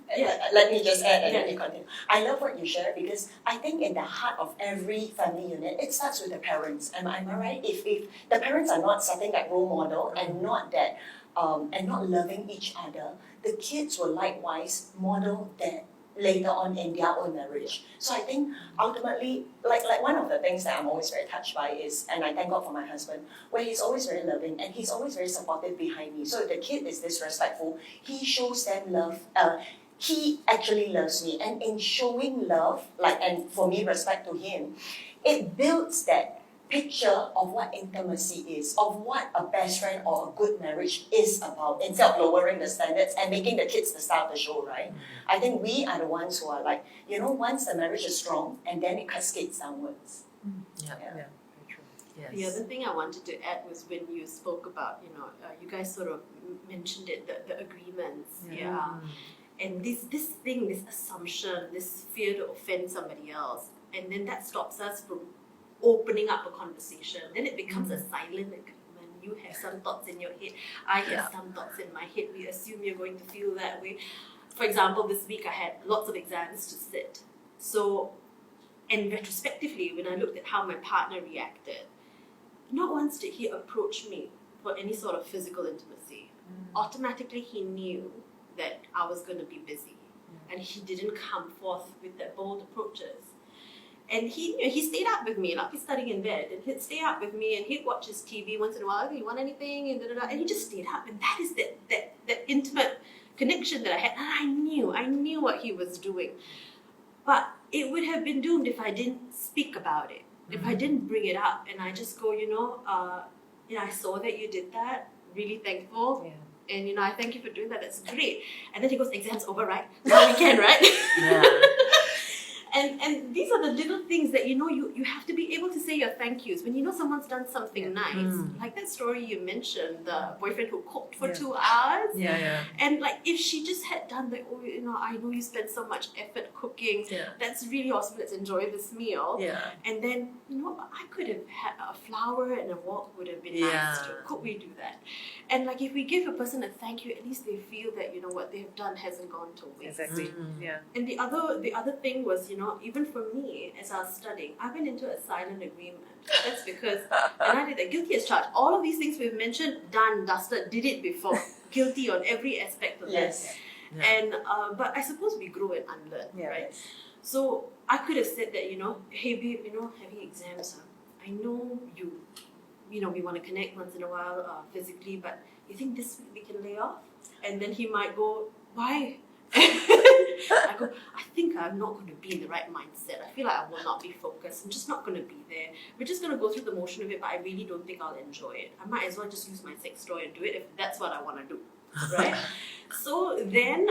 Let me just add and let me continue. I love what you share, because I think in the heart of every family unit, it starts with the parents. Am I right? If the parents are not setting that role model and not that and not loving each other, the kids will likewise model that later on in their own marriage. So I think ultimately, like one of the things that I'm always very touched by is, and I thank God for my husband, where he's always very loving and he's always very supportive behind me. So if the kid is disrespectful, he shows them love. He actually loves me, and in showing love, and for me, respect to him, it builds that picture of what intimacy is, of what a best friend or a good marriage is about, instead of lowering the standards and making the kids the star of the show, right? I think we are the ones who are like, once the marriage is strong, and then it cascades downwards. Yeah. Yeah, very true. Yes. the other thing I wanted to add was when you spoke about, you guys sort of mentioned it, the agreements. And this thing, this assumption, this fear to offend somebody else, and then that stops us from opening up a conversation. Then it becomes a silent agreement. You have some thoughts in your head, I have some thoughts in my head. We assume you're going to feel that way. For example, this week I had lots of exams to sit. So, and retrospectively, when I looked at how my partner reacted, not once did he approach me for any sort of physical intimacy. Automatically, he knew that I was going to be busy, and he didn't come forth with that bold approaches. And he stayed up with me, like he's studying in bed, and he'd stay up with me, and he'd watch his TV once in a while. You want anything? And and he just stayed up, and that is that intimate connection that I had, and I knew what he was doing. But it would have been doomed if I didn't speak about it, if I didn't bring it up, and I just go, I saw that you did that. Really thankful. Yeah. And I thank you for doing that. That's great. And then he goes, exam's over, right? Now we can, right? Yeah. And these are the little things that you have to be able to say your thank yous when someone's done something nice. Like that story you mentioned, the boyfriend who cooked for 2 hours. Yeah. And like if she just had done like, I know you spent so much effort cooking. Yeah. That's really awesome. Let's enjoy this meal. Yeah. And then I could have had a flower and a wok would have been Yeah. nice too. Could we do that? And like if we give a person a thank you, at least they feel that what they've done hasn't gone to waste. Exactly. Yeah. And the other thing was, even for me, as I was studying, I went into a silent agreement. That's because, and I did that, guilty as charged. All of these things we've mentioned, done, dusted, did it before. Guilty on every aspect of Yes. Yeah. And, but I suppose we grow and unlearn, right? So I could have said that, hey babe, having exams, I know we want to connect once in a while physically, but you think this week we can lay off? And then he might go, why? I go, I think I'm not going to be in the right mindset. I feel like I will not be focused. I'm just not going to be there. We're just going to go through the motion of it, but I really don't think I'll enjoy it. I might as well just use my sex toy and do it if that's what I want to do, right? So then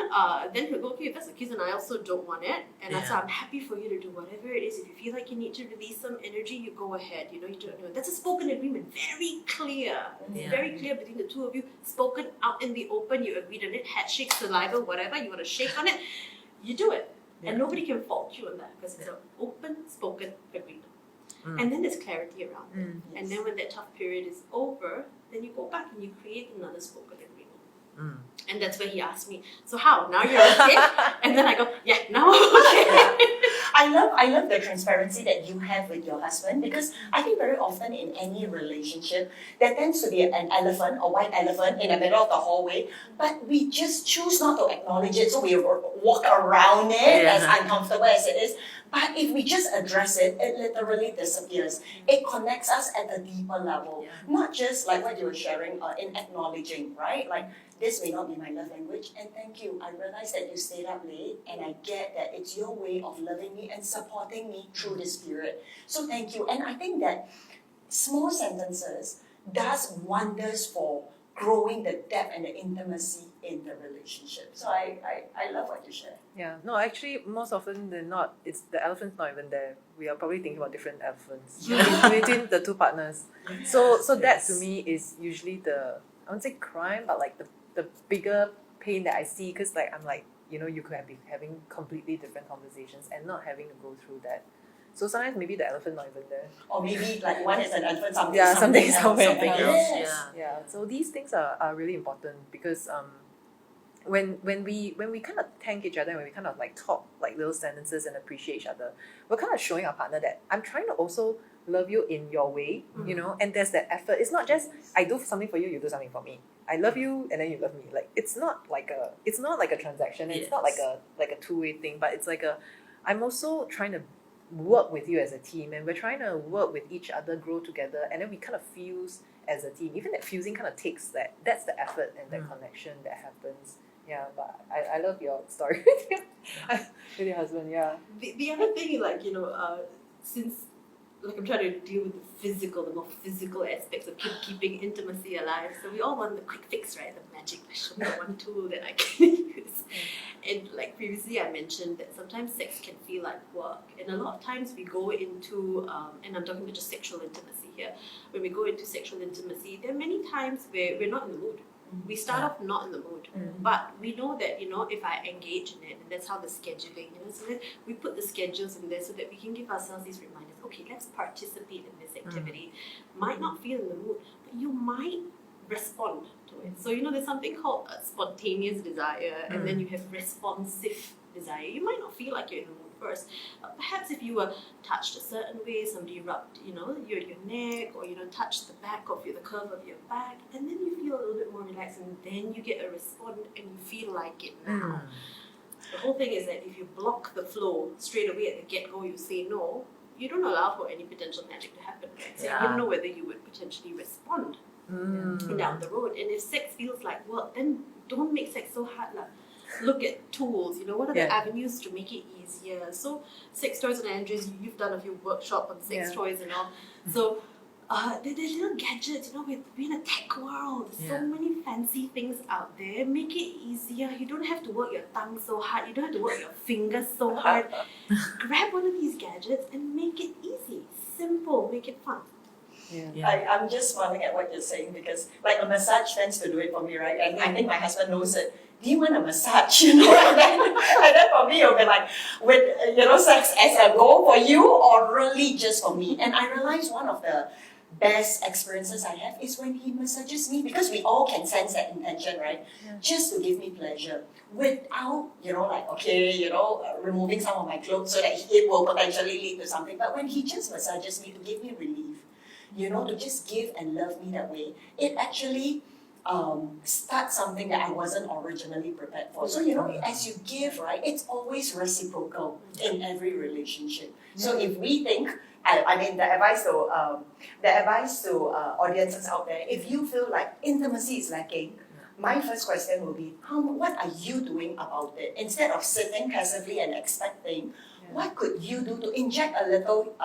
he'll go, okay, if that's the case, and I also don't want it. And I said, I'm happy for you to do whatever it is. If you feel like you need to release some energy, you go ahead. You don't know. That's a spoken agreement, very clear. It's very clear between the two of you. Spoken out in the open. You agreed on it. Handshake, saliva, whatever you want to shake on it. You do it, and nobody can fault you on that because it's an open, spoken agreement. And then there's clarity around it. And then when that tough period is over, then you go back and you create another spoken agreement. And that's where he asked me, so how? Now you're okay? And then I go, yeah, now I'm okay. I love the transparency that you have with your husband, because I think very often in any relationship there tends to be an elephant, a white elephant in the middle of the hallway, but we just choose not to acknowledge it, so we walk around it as uncomfortable as it is. But if we just address it, it literally disappears. It connects us at a deeper level, not just like what you were sharing in acknowledging, right? Like, this may not be my love language, and thank you. I realize that you stayed up late, and I get that it's your way of loving me and supporting me through this period. So thank you. And I think that small sentences does wonders for growing the depth and the intimacy in the relationship. So I love what you share. Yeah, no, actually, most often than not, it's the elephant's not even there. We are probably thinking about different elephants between the two partners. So that to me is usually I wouldn't say crime, but like the bigger pain that I see, because like I'm like, you could be having completely different conversations and not having to go through that. So sometimes maybe the elephant not even there. Or maybe like one is an elephant, something something somewhere else. else. Yeah. So these things are really important because when we kind of thank each other and when we kind of like talk like little sentences and appreciate each other, we're kind of showing our partner that I'm trying to also love you in your way, and there's that effort. It's not just I do something for you, you do something for me. I love you and then you love me. Like it's not like a transaction. It's not like a two-way thing, but it's like I'm also trying to work with you as a team, and we're trying to work with each other, grow together, and then we kind of fuse as a team. Even that fusing kind of takes that's the effort and that connection that happens. Yeah, but I love your story with your husband. Yeah. The other thing, like since like I'm trying to deal with the more physical aspects of keeping intimacy alive. So we all want the quick fix, right? The magic, show me one tool that I can use. And like previously I mentioned that sometimes sex can feel like work. And a lot of times we go into, and I'm talking about just sexual intimacy here, when we go into sexual intimacy, there are many times where we're not in the mood. We start off not in the mood, but we know that, if I engage in it, and that's how the scheduling, so that we put the schedules in there so that we can give ourselves these reminders. Okay, let's participate in this activity. Might not feel in the mood, but you might respond to it. So, there's something called a spontaneous desire, and then you have responsive desire. You might not feel like you're in the mood first, but perhaps if you were touched a certain way, somebody rubbed, your neck, or touched the back of the curve of your back, and then you feel a little bit more relaxed, and then you get a response, and you feel like it now. The whole thing is that if you block the flow straight away at the get-go, you say no, you don't allow for any potential magic to happen, right? So you don't know whether you would potentially respond down the road. And if sex feels like work, then don't make sex so hard. Look at tools, what are the avenues to make it easier? So sex toys, and Andrea, you've done a few workshops on sex toys and all. So they're little gadgets, we're in a tech world. There's so many fancy things out there. Make it easier. You don't have to work your tongue so hard. You don't have to work your fingers so hard. Grab one of these gadgets and make it easy, simple, make it fun. I'm just smiling at what you're saying because a massage tends to do it for me, right? And I think my husband knows it. Do you want a massage? And then for me it'll be like, with sex as a goal for you or really just for me? And I realize one of the best experiences I have is when he massages me, because we all can sense that intention, right? Just to give me pleasure without, removing some of my clothes so that it will potentially lead to something. But when he just massages me to give me relief, to just give and love me that way, it actually start something that I wasn't originally prepared for. So, as you give, right, it's always reciprocal in every relationship. So if we think, the advice to audiences out there, if you feel like intimacy is lacking, my first question will be, what are you doing about it? Instead of sitting passively and expecting, what could you do to inject a little,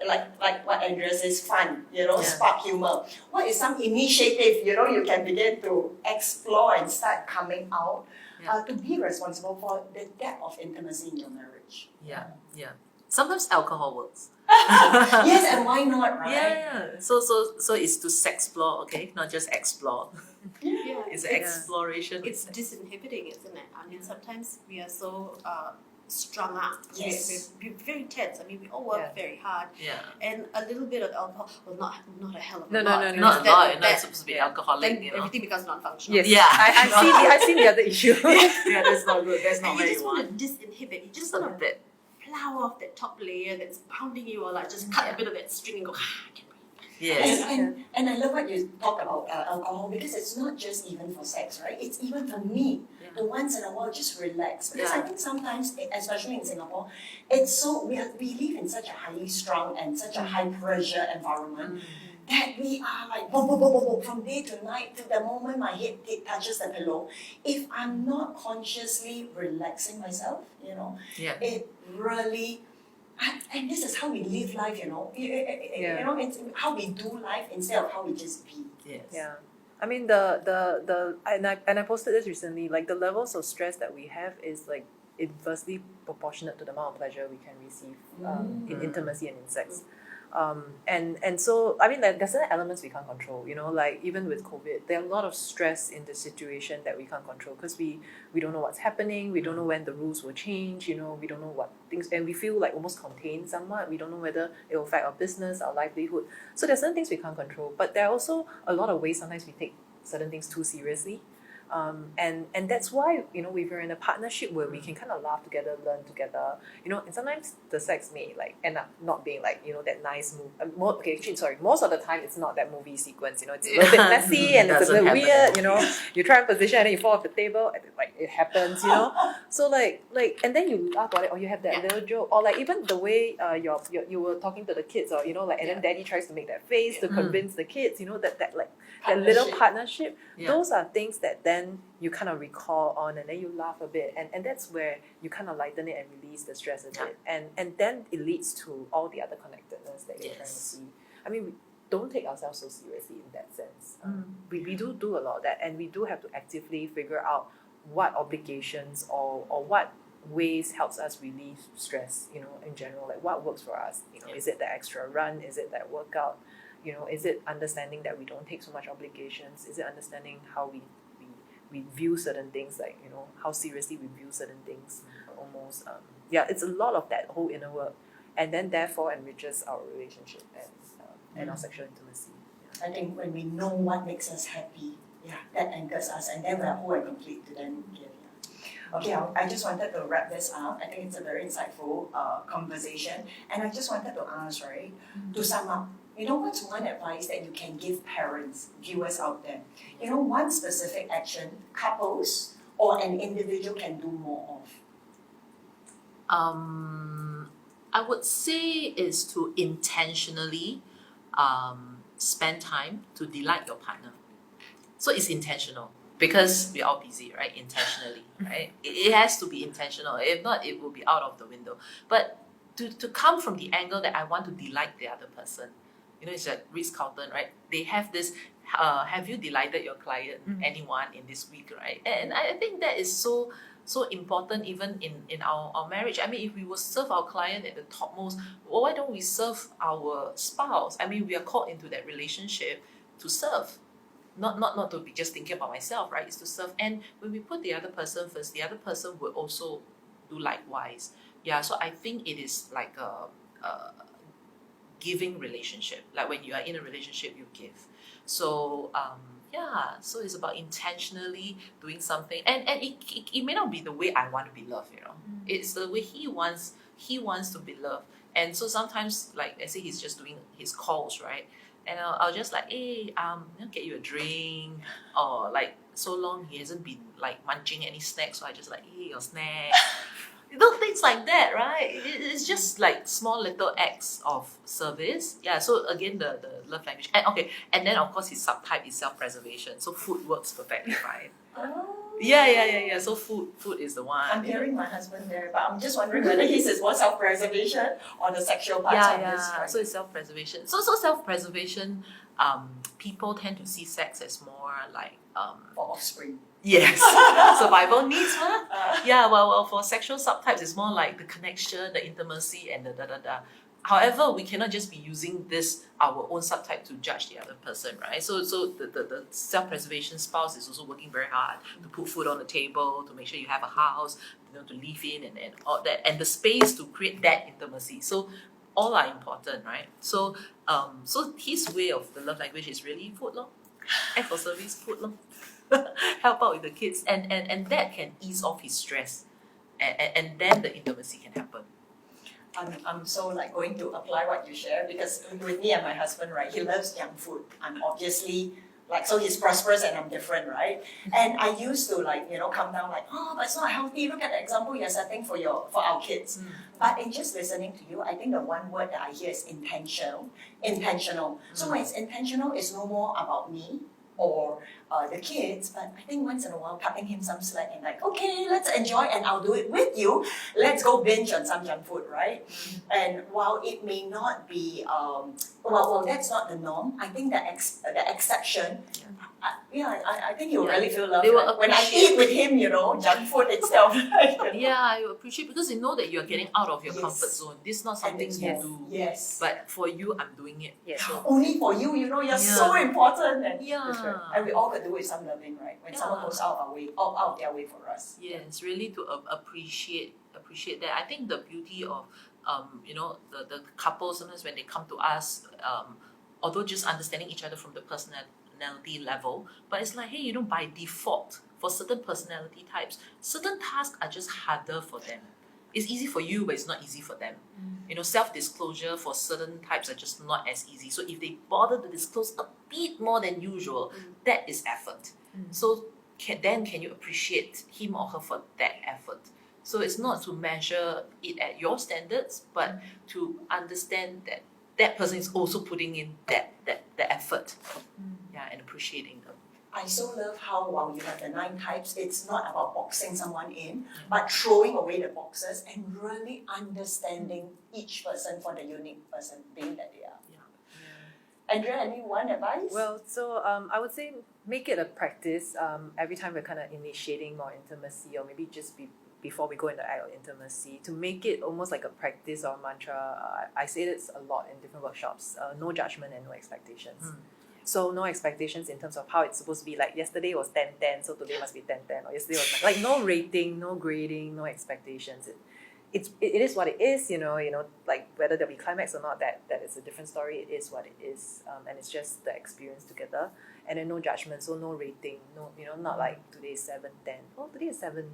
like what Andrea says, fun, spark humor? What is some initiative, you can begin to explore and start coming out to be responsible for the depth of intimacy in your marriage? Yeah. Sometimes alcohol works. Yes, and why not, right? Yeah. So it's to sexplore, okay? Not just explore. It's exploration. It's disinhibiting, isn't it? I mean, sometimes we are so strung up. Yes. We're very tense. I mean, we all work very hard. Yeah. And a little bit of alcohol, well, not a hell of a No, lot. no, no, Not a lot. You're not that- supposed to be alcoholic, Then everything becomes non-functional. Yes. Yeah. I've seen the other issue. Yeah, that's not good. That's not And what you you just want. want to disinhibit. You just Just a want to bit. plow off that top layer that's pounding you, or just cut a bit of that string and go, I can breathe. Yes. And I love what you talk about alcohol, because it's not just even for sex, right? It's even for me to once in a while just relax. Because I think sometimes, especially in Singapore, it's so we live in such a highly strung and such a high pressure environment that we are like boom, boom, boom, boom, boom, from day to night, to the moment my head touches the pillow. If I'm not consciously relaxing myself, it really. And this is how we live life, it's how we do life instead of how we just be. Yes. Yeah. I mean and I posted this recently, like the levels of stress that we have is like inversely proportionate to the amount of pleasure we can receive in intimacy and in sex. And so I mean there's certain elements we can't control, like even with COVID, there are a lot of stress in the situation that we can't control because we don't know what's happening, we don't know when the rules will change, we don't know what things, and we feel like almost contained somewhat. We don't know whether it will affect our business, our livelihood. So there's certain things we can't control, but there are also a lot of ways sometimes we take certain things too seriously. And that's why if you're in a partnership where we can kind of laugh together, learn together, and sometimes the sex may end up not being that nice move. Most of the time it's not that movie sequence. It's a little bit messy and it's a bit weird. You try and position and then you fall off the table and it happens. So and then you laugh about it, or you have that little joke, or even the way you were talking to the kids, or and then daddy tries to make that face to convince the kids. That little partnership. Those are things that then you kind of recall on, and then you laugh a bit, and that's where you kind of lighten it and release the stress a bit, and then it leads to all the other connectedness that you're trying to see. I mean, we don't take ourselves so seriously in that sense. We do a lot of that, and we do have to actively figure out what obligations or what ways helps us relieve stress, in general, like what works for us. Is it the extra run? Is it that workout? Is it understanding that we don't take so much obligations? Is it understanding how we we view certain things, like, you know, how seriously we view certain things, almost. Yeah, it's a lot of that whole inner work, and then therefore enriches our relationship and our sexual intimacy. I think when we know what makes us happy, that anchors us, and then we're whole and complete to then give. Okay, I just wanted to wrap this up. I think it's a very insightful conversation, and I just wanted to ask, right, to sum up, you know, what's one advice that you can give parents, viewers out there? You know, one specific action couples or an individual can do more of. I would say is to intentionally spend time to delight your partner. So it's intentional because we're all busy, right? Intentionally, right? It has to be intentional. If not, it will be out of the window. But to come from the angle that I want to delight the other person, you know, it's like Ritz-Carlton, right? They have this, have you delighted your client, anyone in this week, right? And I think that is so important even in our marriage. I mean, if we will serve our client at the topmost, well, why don't we serve our spouse? I mean, we are called into that relationship to serve. Not to be just thinking about myself, right? It's to serve. And when we put the other person first, the other person will also do likewise. Yeah, so I think it is like a giving relationship. Like when you are in a relationship, you give. So so it's about intentionally doing something, and it may not be the way I want to be loved, you know. It's the way he wants to be loved. And so sometimes, like I say, he's just doing his calls, right? And I'll just like, hey, I'll get you a drink, or like so long he hasn't been like munching any snacks, so I just like, hey, your snack. You know, things like that, right? It's just like small little acts of service. Yeah, so again, the love language. And then of course his subtype is self-preservation. So food works perfectly fine. Yeah. So food is the one. I'm hearing my husband there, but I'm just wondering whether his is more self-preservation or the sexual parts of this, right? So it's self-preservation. So self-preservation, people tend to see sex as more like For offspring. yes, survival needs, huh? Yeah, well, for sexual subtypes, it's more like the connection, the intimacy, and the da-da-da. However, we cannot just be using this, our own subtype, to judge the other person, right? So the self-preservation spouse is also working very hard to put food on the table, to make sure you have a house, you know, to live in, and all that, and the space to create that intimacy. So all are important, right? So his way of the love language is really food, lor. Act for service, food, lor. Help out with the kids, and that can ease off his stress, and then the intimacy can happen. I'm so like going to apply what you share, because with me and my husband, right, he loves junk food. I'm obviously like, so he's prosperous and I'm different, right? And I used to like, you know, come down like, oh, but it's not healthy. Look at the example you're setting for our kids. But in just listening to you, I think the one word that I hear is intentional. So when it's intentional, it's no more about me or the kids, but I think once in a while cutting him some slack and like, okay, let's enjoy, and I'll do it with you. Let's go binge on some junk food, right? And while it may not be, well, that's not the norm. I think the exception. I think you'll really feel love when I eat with him, you know, junk food itself. Yeah, I appreciate, because you know that you're getting out of your comfort zone. This is not something you do. Yes. But for you, I'm doing it. Yes. So, only for you, you know, you're so important. And, Yeah. and we all could do with some loving, right? When someone goes out of their way for us. yes, really to appreciate that. I think the beauty of you know, the couple, sometimes when they come to us, although just understanding each other from the personality level, but it's like, hey, you know, by default, for certain personality types, certain tasks are just harder for them. It's easy for you, but it's not easy for them. You know, self-disclosure for certain types are just not as easy. So if they bother to disclose a bit more than usual, that is effort. So can you appreciate him or her for that effort? So it's not to measure it at your standards, but to understand that that person is also putting in the effort, and appreciating them. I so love how while you have the 9 types, it's not about boxing someone in, but throwing away the boxes and really understanding each person for the unique person being that they are. Andrea, any one advice? Well, so I would say make it a practice every time we're kind of initiating more intimacy, or maybe just before we go into the act of intimacy, to make it almost like a practice or mantra. I say this a lot in different workshops: no judgment and no expectations. So no expectations in terms of how it's supposed to be. Like yesterday was 10-10, so today must be 10-10. Or yesterday was like no rating, no grading, no expectations. It is what it is, like whether there'll be climax or not, that is a different story. It is what it is, and it's just the experience together, and then no judgment, so no rating, no, not like today is 7-10. Oh, today is 7.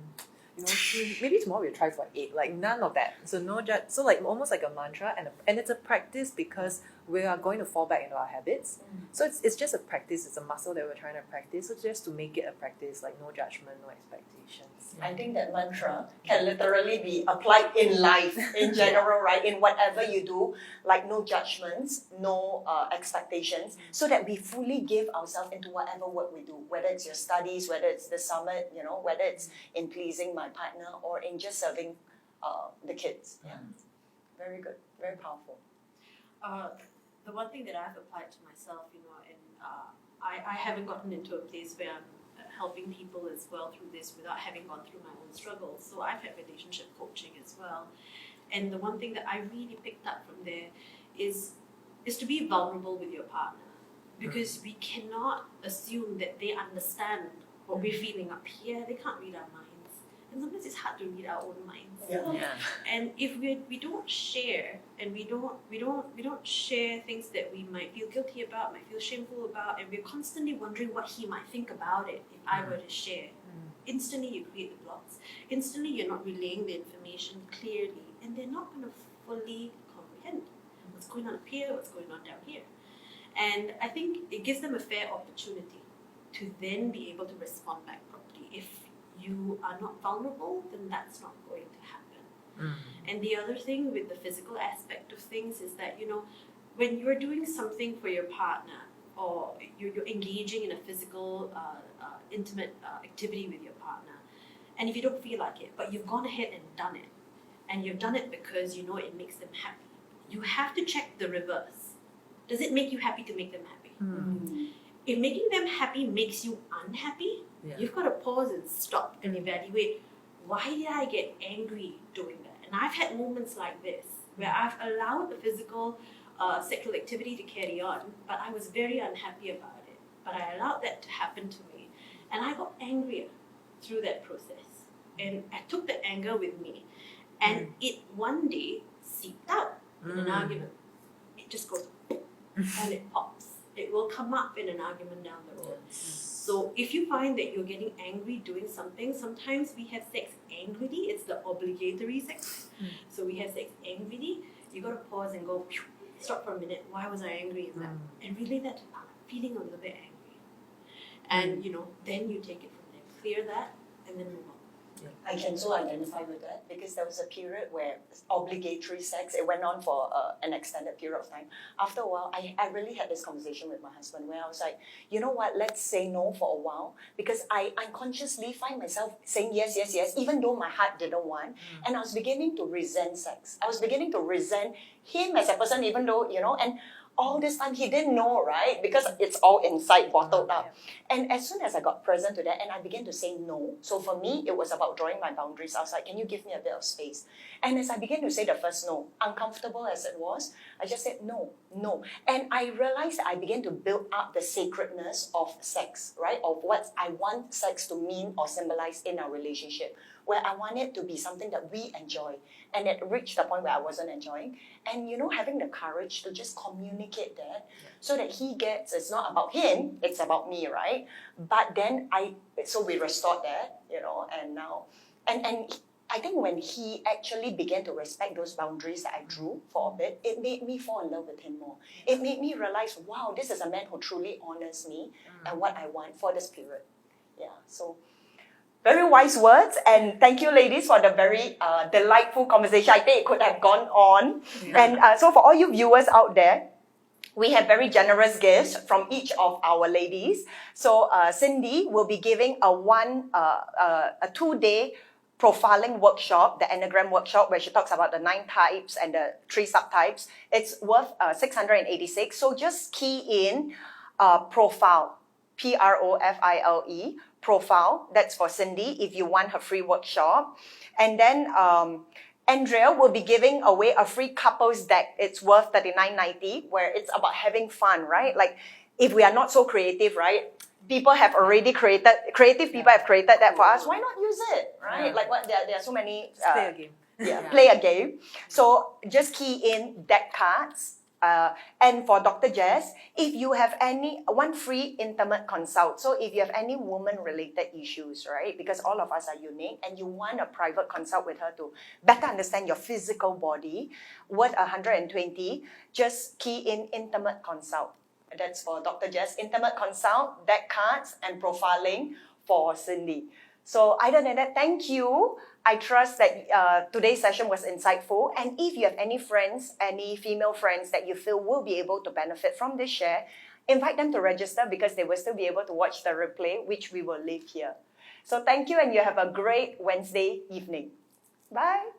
Maybe tomorrow we'll try for 8. Like none of that. So no judge. So like almost like a mantra, and it's a practice because we are going to fall back into our habits. So it's just a practice. It's a muscle that we're trying to practice. So just to make it a practice, like no judgment, no expectations. I think that mantra can literally be applied in life in general, right? In whatever you do, like no judgments, no expectations, so that we fully give ourselves into whatever work we do, whether it's your studies, whether it's the summit, whether it's in pleasing my partner or in just serving the kids. Yeah, very good, very powerful. The one thing that I've applied to myself, and I haven't gotten into a place where I'm helping people as well through this without having gone through my own struggles. So I've had relationship coaching as well. And the one thing that I really picked up from there is to be vulnerable with your partner. Because we cannot assume that they understand what we're feeling up here. They can't read our minds. And sometimes it's hard to read our own minds. Yeah. And if we don't share, and we don't share things that we might feel guilty about, might feel shameful about, and we're constantly wondering what he might think about it if I were to share. Instantly you create the blocks. Instantly you're not relaying the information clearly, and they're not going to fully comprehend what's going on up here, what's going on down here. And I think it gives them a fair opportunity to then be able to respond back properly. If you are not vulnerable, then that's not going to happen. And the other thing with the physical aspect of things is that, when you're doing something for your partner, or you're engaging in a physical, intimate activity with your partner, and if you don't feel like it, but you've gone ahead and done it, and you've done it because you know it makes them happy, you have to check the reverse. Does it make you happy to make them happy? If making them happy makes you unhappy, you've got to pause and stop and evaluate, why did I get angry doing that? And I've had moments like this where I've allowed the physical sexual activity to carry on, but I was very unhappy about it. But I allowed that to happen to me, and I got angrier through that process. And I took that anger with me, and it one day seeped out in an argument. It just goes and it pops. It will come up in an argument down the road. So if you find that you're getting angry doing something, sometimes we have sex angrily. It's the obligatory sex. So we have sex angrily. You got to pause and go, stop for a minute. Why was I angry in that? And relay that to feeling a little bit angry. And then you take it from there. Clear that and then move on. I can so identify with that because there was a period where obligatory sex, it went on for an extended period of time. After a while, I really had this conversation with my husband where I was like, you know what, let's say no for a while, because I unconsciously find myself saying yes, yes, yes, even though my heart didn't want. And I was beginning to resent sex. I was beginning to resent him as a person, even though, and all this time he didn't know, right? Because it's all inside, bottled up. And as soon as I got present to that and I began to say no, so for me, it was about drawing my boundaries. I was like, can you give me a bit of space? And as I began to say the first no, uncomfortable as it was, I just said no. And I realized that I began to build up the sacredness of sex, right? Of what I want sex to mean or symbolize in our relationship, where I want it to be something that we enjoy. And it reached the point where I wasn't enjoying. And having the courage to just communicate that so that he gets, it's not about him, it's about me, right? But then so we restored that, and now, and I think when he actually began to respect those boundaries that I drew for a bit, it made me fall in love with him more. It made me realize, wow, this is a man who truly honors me and what I want for this period. Yeah, so very wise words, and thank you, ladies, for the very delightful conversation. I think it could have gone on. And so for all you viewers out there, we have very generous gifts from each of our ladies. So Cindy will be giving a 2-day profiling workshop, the Enneagram workshop, where she talks about the 9 types and the 3 subtypes. It's worth 686. So just key in profile, PROFILE, profile. That's for Cindy if you want her free workshop. And then Andrea will be giving away a free couples deck. It's worth $39.90, where it's about having fun, right? Like if we are not so creative, right? People have already creative people have created that for us. Why not use it, right? Yeah. Like what? There are so many. Just play a game. Yeah, play a game. So just key in deck cards. And for Dr. Jess, if you have one free intimate consult, so if you have any woman-related issues, right, because all of us are unique, and you want a private consult with her to better understand your physical body, worth 120, just key in intimate consult. That's for Dr. Jess. Intimate consult, deck cards, and profiling for Cindy. So other than that, thank you. I trust that today's session was insightful. And if you have any friends, any female friends that you feel will be able to benefit from this share, invite them to register because they will still be able to watch the replay, which we will leave here. So thank you, and you have a great Wednesday evening. Bye.